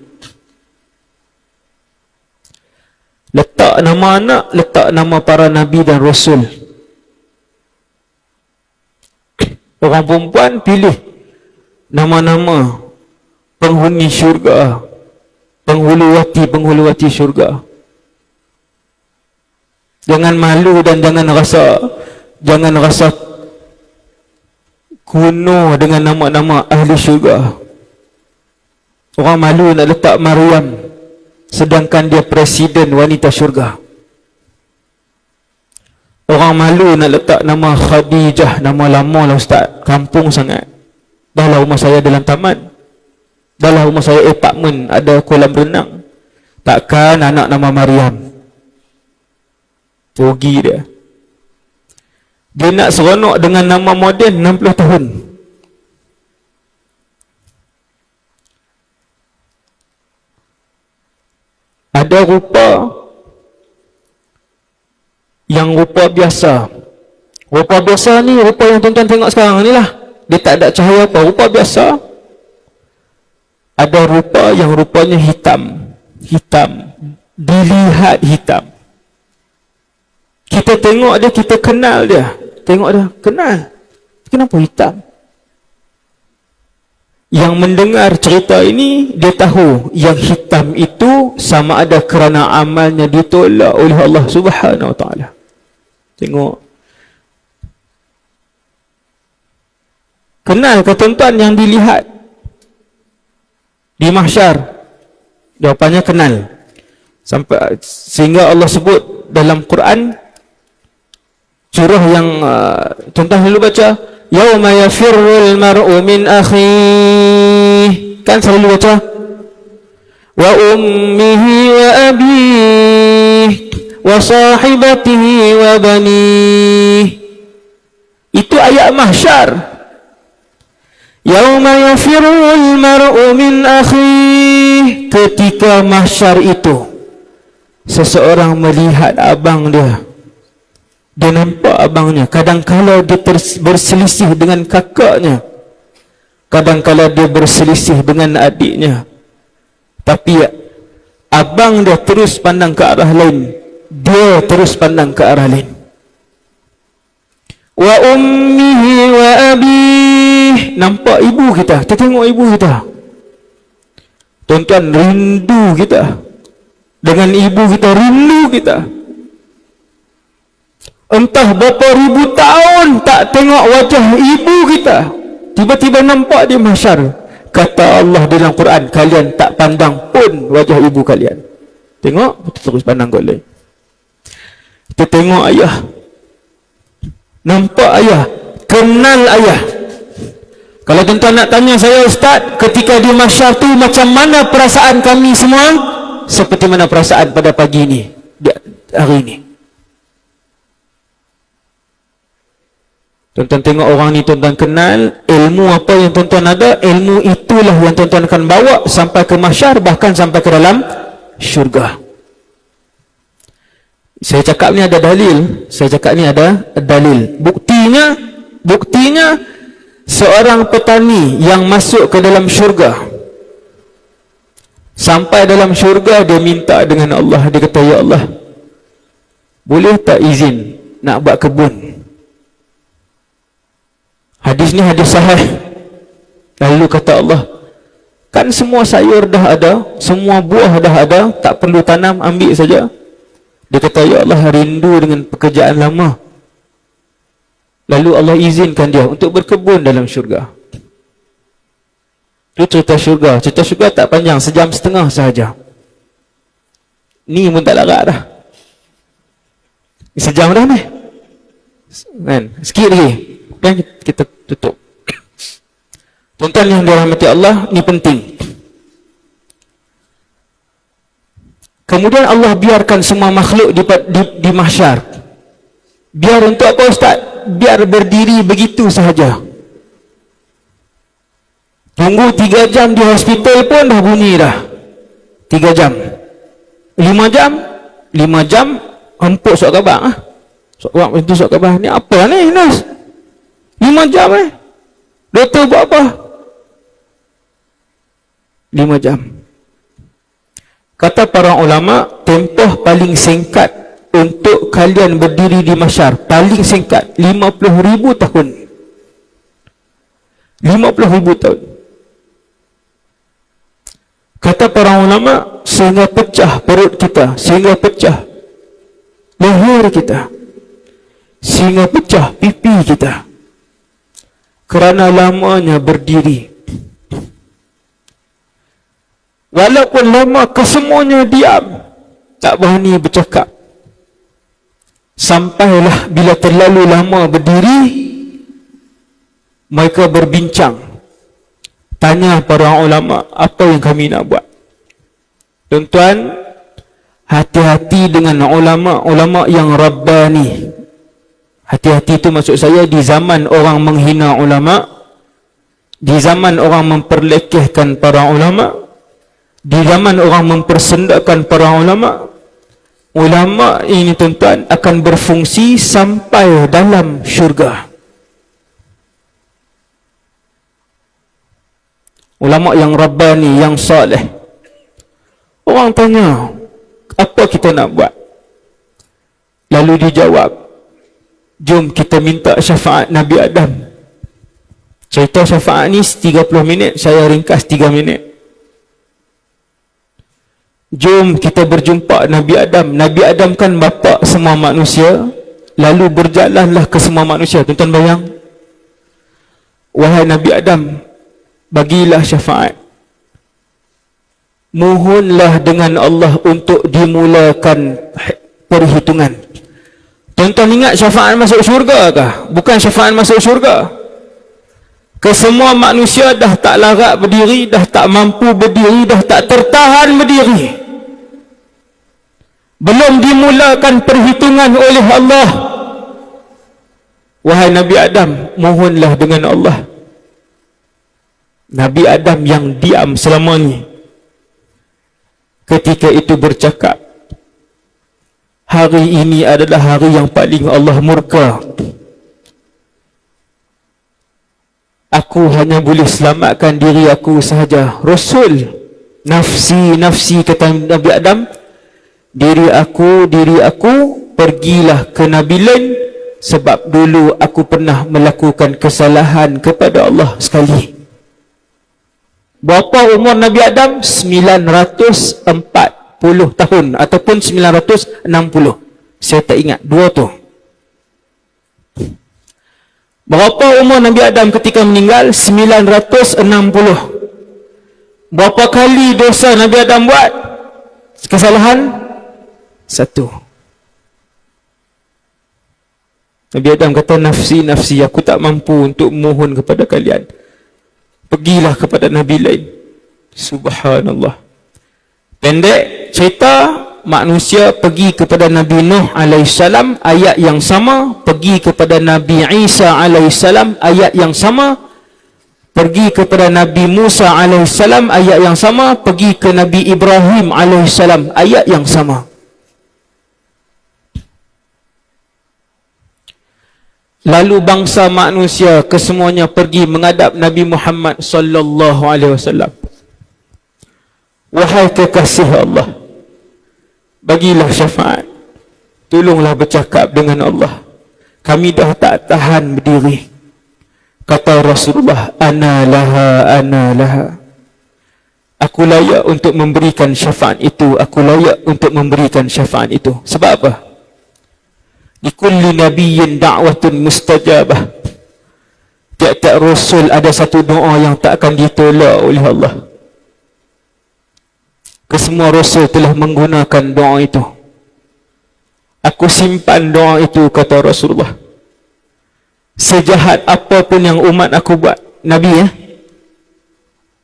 letak nama anak, letak nama para nabi dan rasul. Orang perempuan pilih nama-nama penghuni syurga, penghuluwati syurga. Jangan malu dan jangan rasa kuno dengan nama-nama ahli syurga. Orang malu nak letak Maryam sedangkan dia presiden wanita syurga. Orang malu nak letak nama Khadijah, nama lama lah ustaz, kampung sangat. Dah lah rumah saya dalam taman, dah lah rumah saya apartmen, ada kolam renang. Takkan anak nama Maryam. Pogi dia. Dia nak seronok dengan nama moden 60 tahun. Ada rupa yang rupa biasa. Rupa biasa ni rupa yang tuan-tuan tengok sekarang ni lah. Dia tak ada cahaya apa. Rupa biasa. Ada rupa yang rupanya hitam. Dilihat hitam. Kita tengok dia, kita kenal dia. Tengok dia, kenal. Kenapa hitam? Yang mendengar cerita ini, dia tahu yang hitam itu sama ada kerana amalnya ditolak oleh Allah Subhanahu Wa Taala. Tengok. Kenal ke tuan-tuan yang dilihat di mahsyar? Jawapannya kenal. Sampai sehingga Allah sebut dalam Quran, surah yang tuan-tuan selalu baca, yauma yafirrul mar'u min akhihi, kan selalu baca, wa ummihi wa abihi wa sahibatihi wa banihi. Itu ayat mahsyar. Yauma yafirrul mar'u min akhihi, ketika mahsyar itu seseorang melihat abang dia. Dia nampak abangnya. Kadang-kala dia berselisih dengan kakaknya, kadang-kala dia berselisih dengan adiknya. Tapi abang dia terus pandang ke arah lain, dia terus pandang ke arah lain. Wa ummihi wa abih, nampak ibu kita, kita tengok ibu kita. Tuan-tuan, rindu kita dengan ibu kita, rindu kita. Entah berapa ribu tahun tak tengok wajah ibu kita, tiba-tiba nampak di mahsyar. Kata Allah dalam Quran, kalian tak pandang pun wajah ibu kalian. Tengok, terus pandang golek. Kita tengok ayah, nampak ayah, kenal ayah. Kalau tuan-tuan nak tanya saya, ustaz, ketika di mahsyar tu macam mana perasaan kami semua? Seperti mana perasaan pada pagi ini, hari ini. Tuan-tuan tengok orang ni, tuan-tuan kenal, ilmu apa yang tuan-tuan ada, ilmu itulah yang tuan-tuan akan bawa sampai ke mahsyar, bahkan sampai ke dalam syurga. Saya cakap ni ada dalil, buktinya seorang petani yang masuk ke dalam syurga, sampai dalam syurga dia minta dengan Allah, dia kata, ya Allah, boleh tak izin nak buat kebun? Hadis ni hadis sahih. Lalu kata Allah, kan semua sayur dah ada, semua buah dah ada, tak perlu tanam, ambil saja. Dia kata, ya Allah, rindu dengan pekerjaan lama. Lalu Allah izinkan dia untuk berkebun dalam syurga. Itu cerita syurga. Cerita syurga tak panjang, 1.5 jam sahaja. Ni pun tak larat dah. 1 jam dah ni kan? Sikit lagi kan kita tutup. Tuan-tuan yang dirahmati Allah, ni penting. Kemudian Allah biarkan semua makhluk di mahsyar. Biar untuk apa ustaz? Biar berdiri begitu sahaja. Tunggu 3 jam di hospital pun dah bunyi dah. 3 jam. 5 jam empuk surat khabar. Surat khabar ni apa ni Nas? 5 jam doktor buat apa? 5 jam. Kata para ulama, tempoh paling singkat untuk kalian berdiri di mahsyar, paling singkat 50,000 tahun. 50,000 tahun. Kata para ulama, sehingga pecah perut kita, sehingga pecah leher kita, sehingga pecah pipi kita, kerana lamanya berdiri. Walaupun lama, kesemuanya diam, tak berani bercakap. Sampailah bila terlalu lama berdiri, mereka berbincang, tanya para ulama, apa yang kami nak buat? Tuan-tuan, hati-hati dengan ulama-ulama yang rabbani. Hati-hati itu maksud saya di zaman orang menghina ulama, di zaman orang memperlekehkan para ulama, di zaman orang mempersendakkan para ulama. Ulama ini tuan-tuan akan berfungsi sampai dalam syurga. Ulama yang rabbani, yang saleh. Orang tanya, apa kita nak buat? Lalu dijawab, jom kita minta syafaat Nabi Adam. Cerita syafaat ni 30 minit, saya ringkas 3 minit. Jom kita berjumpa Nabi Adam. Nabi Adam kan bapa semua manusia, lalu berjalanlah ke semua manusia. Tuan-tuan bayang, wahai Nabi Adam, bagilah syafaat. Mohonlah dengan Allah untuk dimulakan perhitungan. Tuan-tuan ingat syafaat masuk syurga kah? Bukan syafaat masuk syurga. Kesemua manusia dah tak larat berdiri, dah tak mampu berdiri, dah tak tertahan berdiri. Belum dimulakan perhitungan oleh Allah. Wahai Nabi Adam, mohonlah dengan Allah. Nabi Adam yang diam selama ni, ketika itu bercakap, hari ini adalah hari yang paling Allah murka. Aku hanya boleh selamatkan diri aku sahaja. Rasul, nafsi, nafsi, kata Nabi Adam, diri aku, pergilah ke Nabi lain, sebab dulu aku pernah melakukan kesalahan kepada Allah sekali. Berapa umur Nabi Adam? 940 tahun ataupun 960. Saya tak ingat, dua tu. Berapa umur Nabi Adam ketika meninggal? 960. Berapa kali dosa Nabi Adam buat? Kesalahan? 1. Nabi Adam kata, nafsi, nafsi, aku tak mampu untuk mohon kepada kalian. Pergilah kepada Nabi lain. Subhanallah. Pendek cerita, manusia pergi kepada Nabi Nuh alaihissalam, ayat yang sama. Pergi kepada Nabi Isa alaihissalam, ayat yang sama. Pergi kepada Nabi Musa alaihissalam, ayat yang sama. Pergi ke Nabi Ibrahim alaihissalam, ayat yang sama. Lalu bangsa manusia kesemuanya pergi menghadap Nabi Muhammad sallallahu alaihi wasallam. Wahai kekasih Allah, bagilah syafaat. Tolonglah bercakap dengan Allah. Kami dah tak tahan berdiri. Kata Rasulullah, ana laha, ana laha. Aku layak untuk memberikan syafaat itu. Aku layak untuk memberikan syafaat itu. Sebab apa? Likulli nabiyyin da'watun mustajabah. Tiap-tiap Rasul ada satu doa yang tak akan ditolak oleh Allah. Kesemua Rasul telah menggunakan doa itu. Aku simpan doa itu, kata Rasulullah. Sejahat apapun yang umat aku buat, Nabi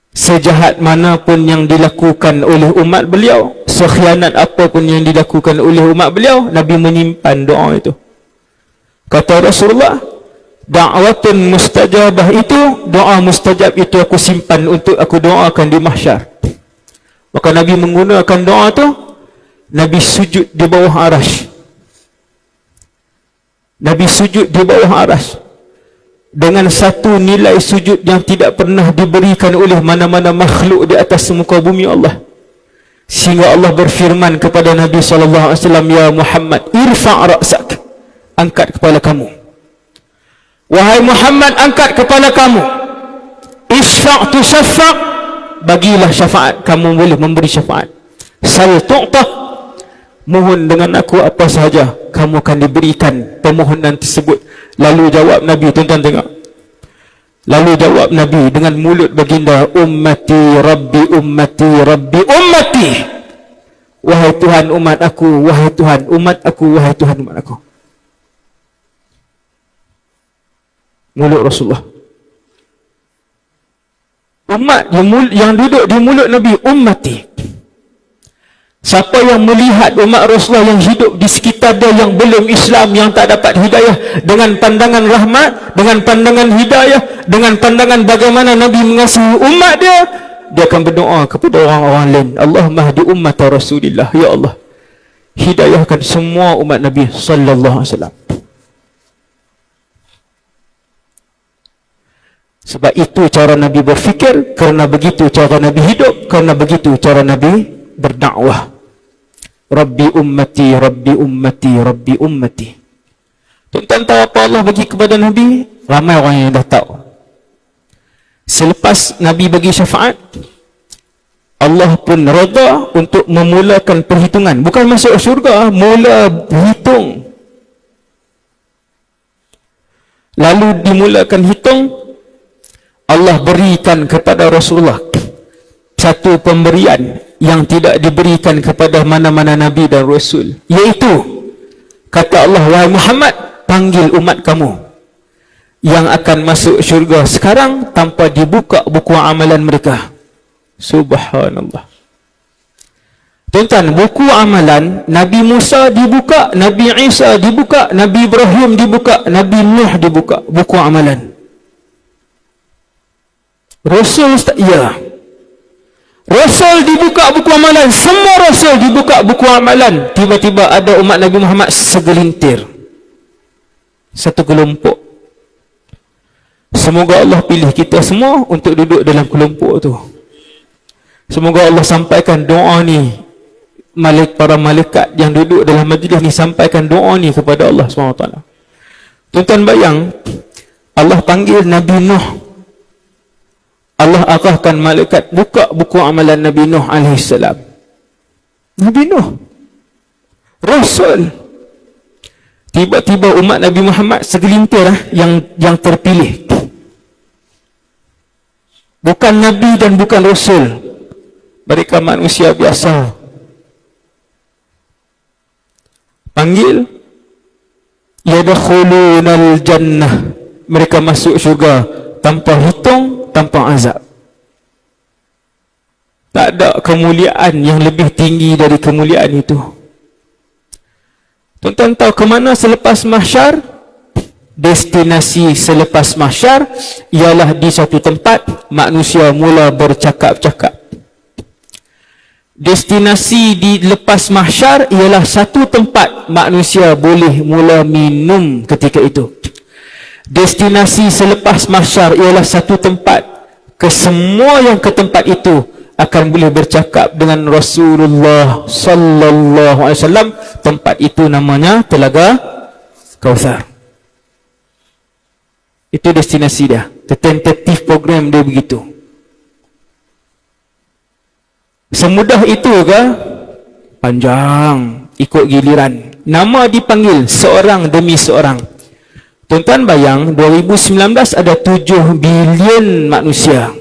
sejahat manapun yang dilakukan oleh umat beliau, sekhianat apapun yang dilakukan oleh umat beliau, Nabi menyimpan doa itu. Kata Rasulullah, da'watun mustajabah itu, doa mustajab itu aku simpan untuk aku doakan di mahsyar. Maka Nabi menggunakan doa itu. Nabi sujud di bawah arasy. Nabi sujud di bawah arasy dengan satu nilai sujud yang tidak pernah diberikan oleh mana-mana makhluk di atas muka bumi Allah. Sehingga Allah berfirman kepada Nabi SAW, ya Muhammad, irfa' ra'sak, angkat kepala kamu. Wahai Muhammad, angkat kepala kamu. Isfa' tu syafa', bagilah syafaat, kamu boleh memberi syafaat. Sal tu'tah, mohon dengan aku apa sahaja, kamu akan diberikan permohonan tersebut. Lalu jawab Nabi, tuan-tuan tengok. Lalu jawab Nabi dengan mulut baginda, ummati rabbi ummati rabbi ummati, wahai Tuhan umat aku, wahai Tuhan umat aku, wahai Tuhan umat aku. Mulut Rasulullah. Umat yang duduk di mulut Nabi, ummati. Siapa yang melihat umat Rasulullah yang hidup di sekitar dia yang belum Islam, yang tak dapat hidayah, dengan pandangan rahmat, dengan pandangan hidayah, dengan pandangan bagaimana Nabi mengasihi umat dia, dia akan berdoa kepada orang-orang lain, Allahumma hdi ummat Rasulillah, ya Allah, hidayahkan semua umat Nabi sallallahu alaihi wasallam. Sebab itu cara Nabi berfikir, kerana begitu cara Nabi hidup, kerana begitu cara Nabi berdakwah. Rabbi ummati, Rabbi ummati, Rabbi ummati. Tuan-tuan tahu apa Allah bagi kepada Nabi? Ramai orang yang dah tahu. Selepas Nabi bagi syafaat, Allah pun redha untuk memulakan perhitungan. Bukan masuk syurga, mula berhitung. Lalu dimulakan hitung, Allah berikan kepada Rasulullah satu pemberian yang tidak diberikan kepada mana-mana Nabi dan Rasul, iaitu kata Allah, wahai Muhammad, panggil umat kamu yang akan masuk syurga sekarang tanpa dibuka buku amalan mereka. Subhanallah. Tuan-tuan, buku amalan Nabi Musa dibuka, Nabi Isa dibuka, Nabi Ibrahim dibuka, Nabi Nuh dibuka buku amalan. Rasul ya, Rasul dibuka buku amalan, semua Rasul dibuka buku amalan. Tiba-tiba ada umat Nabi Muhammad segelintir, satu kelompok. Semoga Allah pilih kita semua untuk duduk dalam kelompok tu. Semoga Allah sampaikan doa ni, para malaikat yang duduk dalam majlis ni sampaikan doa ni kepada Allah SWT. Tuan-tuan bayang, Allah panggil Nabi Nuh, Allah arahkan malaikat buka buku amalan Nabi Nuh AS. Nabi Nuh, Rasul. Tiba-tiba umat Nabi Muhammad segelintir yang terpilih. Bukan Nabi dan bukan Rasul. Mereka manusia biasa. Panggil, yadkhulunal jannah. Mereka masuk syurga tanpa hitung, tanpa azab. Tak ada kemuliaan yang lebih tinggi dari kemuliaan itu. Tuan-tuan tahu ke mana selepas mahsyar? Destinasi selepas mahsyar ialah di satu tempat manusia mula bercakap-cakap. Destinasi di lepas mahsyar ialah satu tempat manusia boleh mula minum ketika itu. Destinasi selepas mahsyar ialah satu tempat kesemua yang ke tempat itu akan boleh bercakap dengan Rasulullah sallallahu alaihi wasallam. Tempat itu namanya Telaga Kautsar. Itu destinasi dia. Tentatif program dia begitu. Semudah itu ke? Panjang, ikut giliran. Nama dipanggil seorang demi seorang. Tuan-tuan bayang, 2019 ada 7 bilion manusia.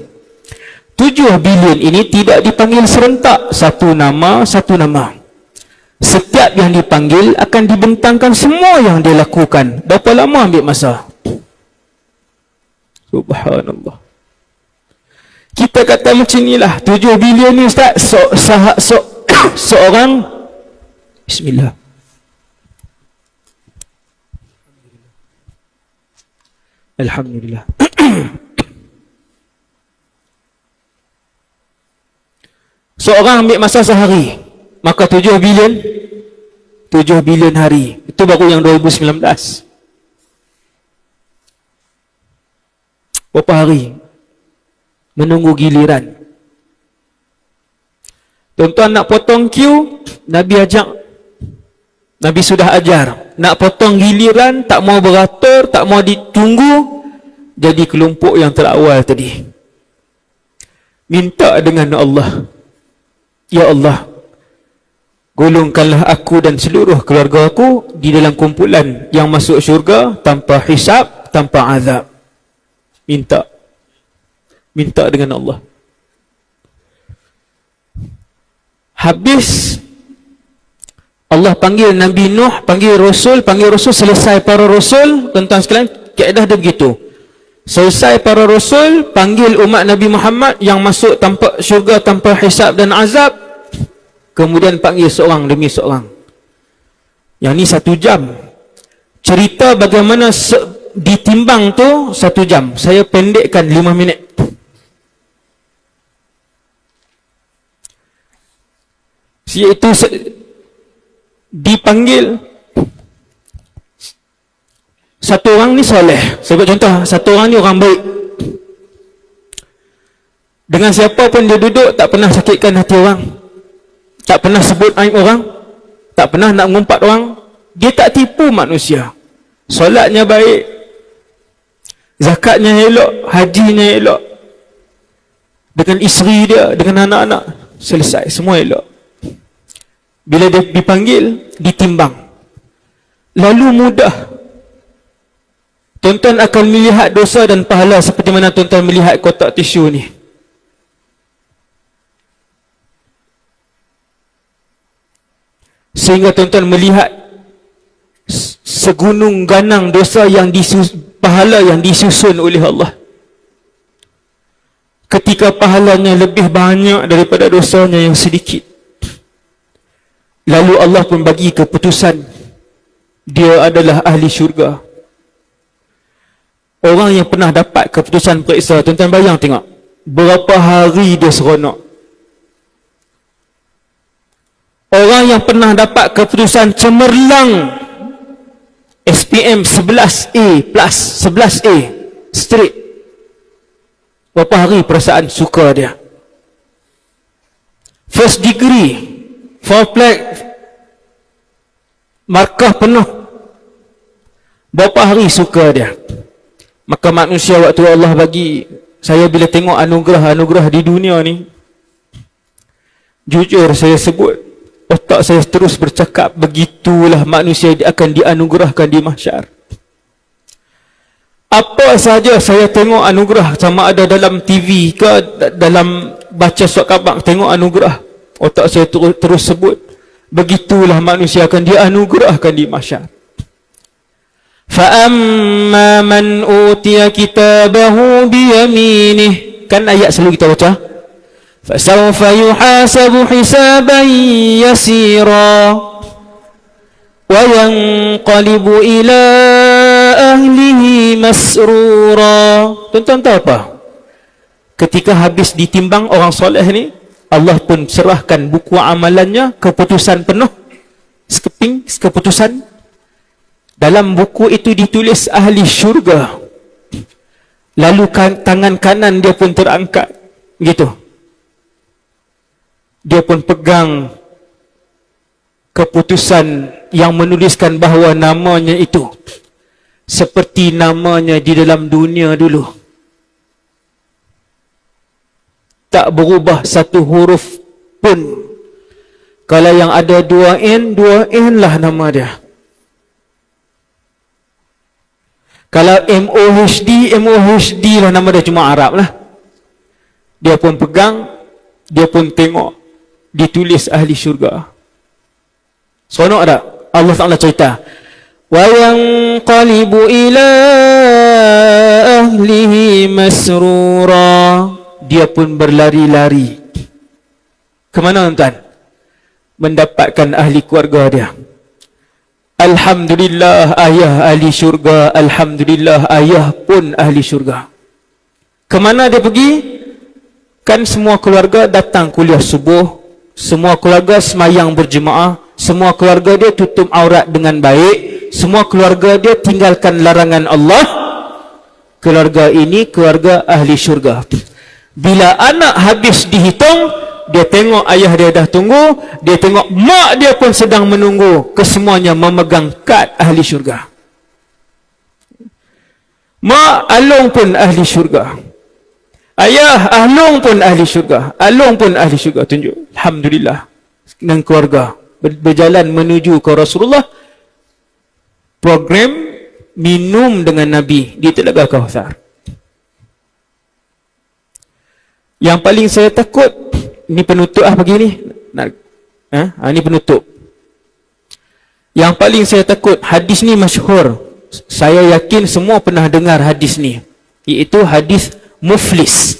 7 bilion ini tidak dipanggil serentak, satu nama, satu nama. Setiap yang dipanggil akan dibentangkan semua yang dia lakukan. Berapa lama ambil masa? Subhanallah. Kita kata macam inilah, 7 bilion ni Ustaz, seorang, bismillah. Alhamdulillah. Seorang ambil masa sehari, maka 7 bilion hari. Itu baru yang 2019. Berapa hari menunggu giliran? Tuan-tuan nak potong queue, Nabi sudah ajar. Nak potong giliran, tak mau beratur, tak mau ditunggu, jadi kelompok yang terawal tadi. Minta dengan Allah, ya Allah, golongkanlah aku dan seluruh keluarga aku di dalam kumpulan yang masuk syurga tanpa hisab, tanpa azab. Minta dengan Allah. Habis Allah panggil Nabi Nuh, panggil Rasul, selesai para Rasul. Tuan-tuan sekalian, kaedah dia begitu. Selesai para Rasul, panggil umat Nabi Muhammad yang masuk tanpa syurga, tanpa hisab dan azab. Kemudian panggil seorang demi seorang. Yang ni 1 jam. Cerita bagaimana ditimbang tu 1 jam. Saya pendekkan 5 minit. Iaitu dipanggil satu orang ni soleh. Saya buat contoh, satu orang ni orang baik. Dengan siapa pun dia duduk, tak pernah sakitkan hati orang, tak pernah sebut aib orang, tak pernah nak mengumpat orang. Dia tak tipu manusia. Solatnya baik, zakatnya elok, hajinya elok, dengan isteri dia, dengan anak-anak, selesai, semua elok. Bila dia dipanggil, ditimbang, lalu mudah. Tuan-tuan akan melihat dosa dan pahala seperti mana tuan-tuan melihat kotak tisu ni. Sehingga tuan-tuan melihat segunung ganang dosa yang pahala yang disusun oleh Allah. Ketika pahalanya lebih banyak daripada dosanya yang sedikit. Lalu Allah pun bagi keputusan, dia adalah ahli syurga. Orang yang pernah dapat keputusan periksa, tuan-tuan bayang tengok, berapa hari dia seronok. Orang yang pernah dapat keputusan cemerlang, SPM 11A plus, 11A straight, berapa hari perasaan suka dia. First degree, 4 flag, markah penuh, berapa hari suka dia. Maka manusia waktu Allah bagi, saya bila tengok anugerah-anugerah di dunia ni, jujur saya sebut, otak saya terus bercakap, begitulah manusia akan dianugerahkan di mahsyar. Apa saja saya tengok anugerah, sama ada dalam TV ke, dalam baca surat khabar, tengok anugerah, otak saya terus sebut, begitulah manusia akan dianugerahkan di mahsyar. فَأَمَّا مَنْ أُوتِيَ كِتَابَهُ بِيَمِينِهِ, kan ayat selalu kita baca, فَسَوْفَ يُحَاسَبُ حِسَابًا يَسِيرًا وَيَنْقَلِبُ إِلَىٰ أَهْلِهِ مَسْرُورًا. Tuan-tuan tahu apa? Ketika habis ditimbang orang soleh ni, Allah pun serahkan buku amalannya, keputusan penuh, sekeping, keputusan. Dalam buku itu ditulis ahli syurga. Lalu tangan kanan dia pun terangkat, gitu. Dia pun pegang keputusan yang menuliskan bahawa namanya itu seperti namanya di dalam dunia dulu. Tak berubah satu huruf pun. Kalau yang ada 2N lah nama dia. Kalau MOHD lah nama dia, cuma Arab lah. Dia pun pegang, dia pun tengok, ditulis ahli syurga. Seronok tak? Allah Ta'ala cerita, وَيَنْقَلِبُ إِلَىٰ أَهْلِهِ مَسْرُورًا. Dia pun berlari-lari. Kemana tuan? Mendapatkan ahli keluarga dia. Alhamdulillah ayah ahli syurga, alhamdulillah ayah pun ahli syurga. Kemana dia pergi? Kan semua keluarga datang kuliah subuh, semua keluarga semayang berjemaah, semua keluarga dia tutup aurat dengan baik, semua keluarga dia tinggalkan larangan Allah. Keluarga ini keluarga ahli syurga. Bila anak habis dihitung, dia tengok ayah dia dah tunggu, dia tengok mak dia pun sedang menunggu, kesemuanya memegang kad ahli syurga. Mak Along pun ahli syurga, ayah Along pun ahli syurga, Along pun ahli syurga. Tunjuk, alhamdulillah. Dan keluarga berjalan menuju ke Rasulullah. Program minum dengan Nabi di Telaga Kautsar. Yang paling saya takut, ini penutup pagi ni. Ini penutup. Yang paling saya takut, hadis ni masyhur. Saya yakin semua pernah dengar hadis ni. Iaitu hadis muflis.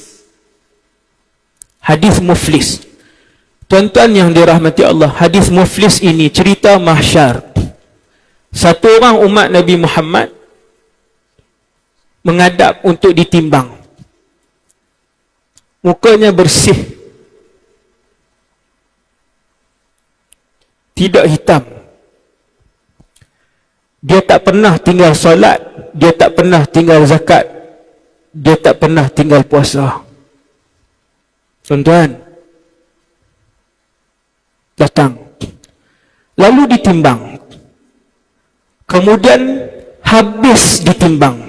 Hadis muflis. Tuan-tuan yang dirahmati Allah, hadis muflis ini cerita mahsyar. Satu orang umat Nabi Muhammad menghadap untuk ditimbang. Mukanya bersih, tidak hitam. Dia tak pernah tinggal solat, dia tak pernah tinggal zakat, dia tak pernah tinggal puasa. Tuan-tuan, datang, lalu ditimbang, kemudian habis ditimbang.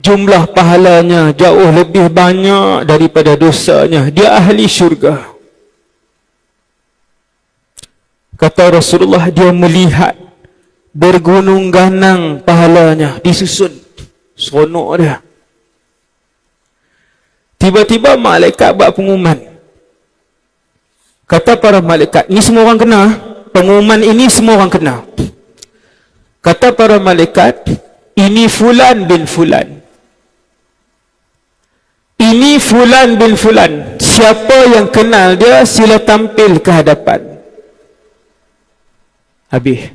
Jumlah pahalanya jauh lebih banyak daripada dosanya. Dia ahli syurga. Kata Rasulullah, dia melihat bergunung-ganang pahalanya disusun. Seronok dia. Tiba-tiba malaikat buat pengumuman. Kata para malaikat, ini semua orang kena. Pengumuman ini semua orang kena. Kata para malaikat, ini Fulan bin Fulan. Ini Fulan bin Fulan. Siapa yang kenal dia, sila tampil ke hadapan. Habis.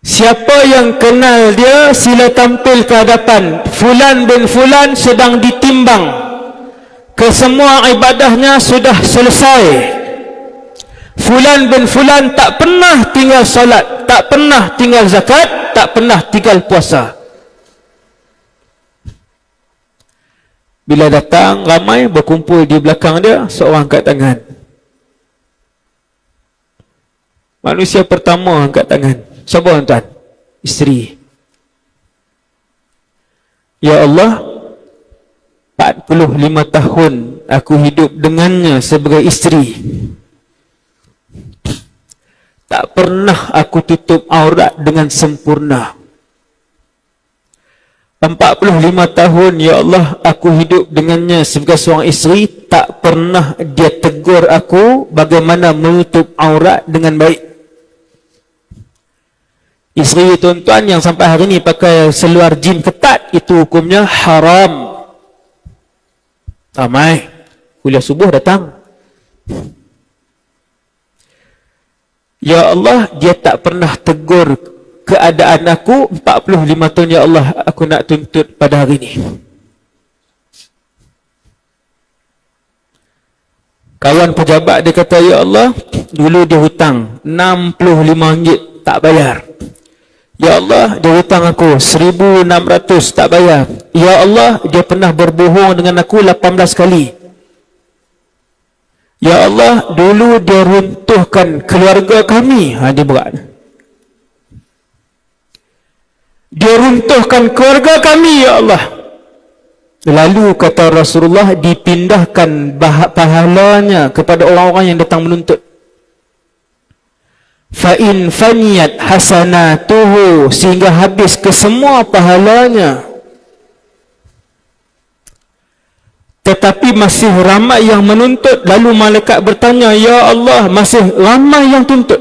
Siapa yang kenal dia, sila tampil ke hadapan. Fulan bin Fulan sedang ditimbang. Kesemua ibadahnya sudah selesai. Fulan bin Fulan tak pernah tinggal salat, tak pernah tinggal zakat, tak pernah tinggal puasa. Bila datang, ramai berkumpul di belakang dia, seorang angkat tangan. Manusia pertama angkat tangan. Siapa tuan? Isteri. Ya Allah, 45 tahun aku hidup dengannya sebagai isteri. Tak pernah aku tutup aurat dengan sempurna. 45 tahun, ya Allah, aku hidup dengannya sebagai seorang isteri. Tak pernah dia tegur aku bagaimana menutup aurat dengan baik. Isteri tuan-tuan yang sampai hari ini pakai seluar jin ketat, itu hukumnya haram. Ramai kuliah subuh datang. Ya Allah, dia tak pernah tegur keadaan aku 45 tahun, ya Allah, aku nak tuntut pada hari ini. Kawan pejabat dia kata, ya Allah, dulu dia hutang RM65 tak bayar. Ya Allah, dia hutang aku 1,600 tak bayar. Ya Allah, dia pernah berbohong dengan aku 18 kali. Ya Allah, dulu dia runtuhkan keluarga kami. Dia berat. Dia runtuhkan keluarga kami, ya Allah. Lalu kata Rasulullah, dipindahkan pahalanya kepada orang-orang yang datang menuntut. Fa'in faniyat hasanatuhu, sehingga habis ke semua pahalanya. Tetapi masih ramai yang menuntut. Lalu malaikat bertanya, ya Allah, masih ramai yang tuntut.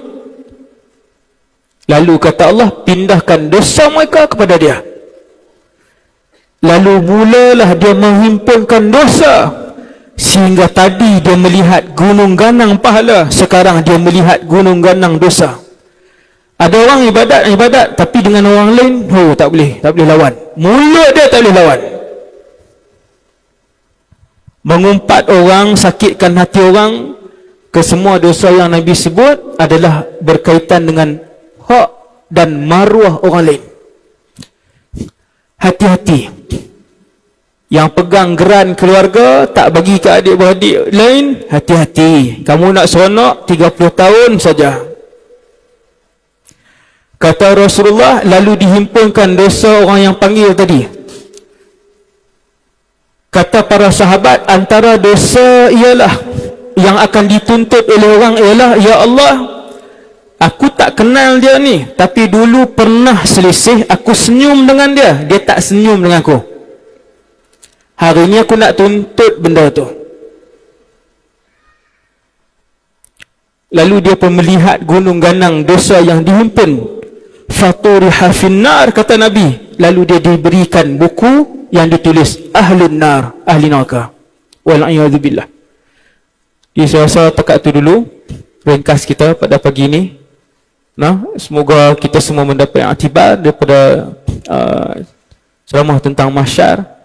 Lalu kata Allah, pindahkan dosa mereka kepada dia. Lalu mulalah dia menghimpunkan dosa. Sehingga tadi dia melihat gunung ganang pahala, sekarang dia melihat gunung ganang dosa. Ada orang ibadat, tapi dengan orang lain, tak boleh lawan. Mulut dia tak boleh lawan. Mengumpat orang, sakitkan hati orang. Kesemua dosa yang Nabi sebut adalah berkaitan dengan hak dan maruah orang lain. Hati-hati. Yang pegang geran keluarga, tak bagi ke adik-beradik lain, hati-hati. Kamu nak seronok 30 tahun saja. Kata Rasulullah, lalu dihimpunkan dosa orang yang panggil tadi. Kata para sahabat, antara dosa ialah yang akan dituntut oleh orang ialah, ya Allah, aku tak kenal dia ni, tapi dulu pernah selisih, aku senyum dengan dia, dia tak senyum dengan aku. Hari ni aku nak tuntut benda tu. Lalu dia pun melihat gunung ganang dosa yang dihimpun. Faturiha finnar, kata Nabi. Lalu dia diberikan buku yang ditulis Ahlun Nar, ahli neraka. Wal'iyadzubillah. Jadi saya rasa takat tu dulu ringkas kita pada pagi ini. Nah, semoga kita semua mendapat iktibar daripada ceramah tentang mahsyar.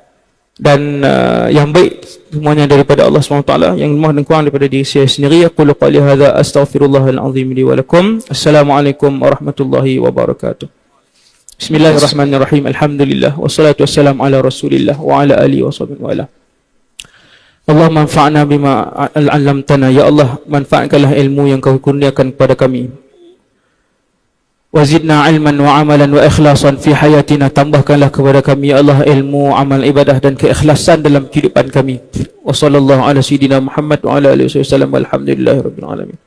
Dan yang baik semuanya daripada Allah SWT, yang lemah dan kurang daripada diri saya sendiri. Aku qali hadza astaghfirullahal azim li wa lakum. Assalamualaikum warahmatullahi wabarakatuh. Bismillahirrahmanirrahim. Alhamdulillah wassalatu wassalamu ala Rasulillah wa ala alihi washabbihi wa ala. Allahumma anfa'na bima 'allamtana, ya Allah, manfaatkanlah ilmu yang Kau kurniakan kepada kami. Wazidna ilman wa amalan wa ikhlasan fi hayatina, tambahkanlah kepada kami ya Allah ilmu, amal, ibadah dan keikhlasan dalam kehidupan kami. Wa sallallahu ala sayyidina Muhammad wa ala alihi wasallam, walhamdulillahirabbil alamin.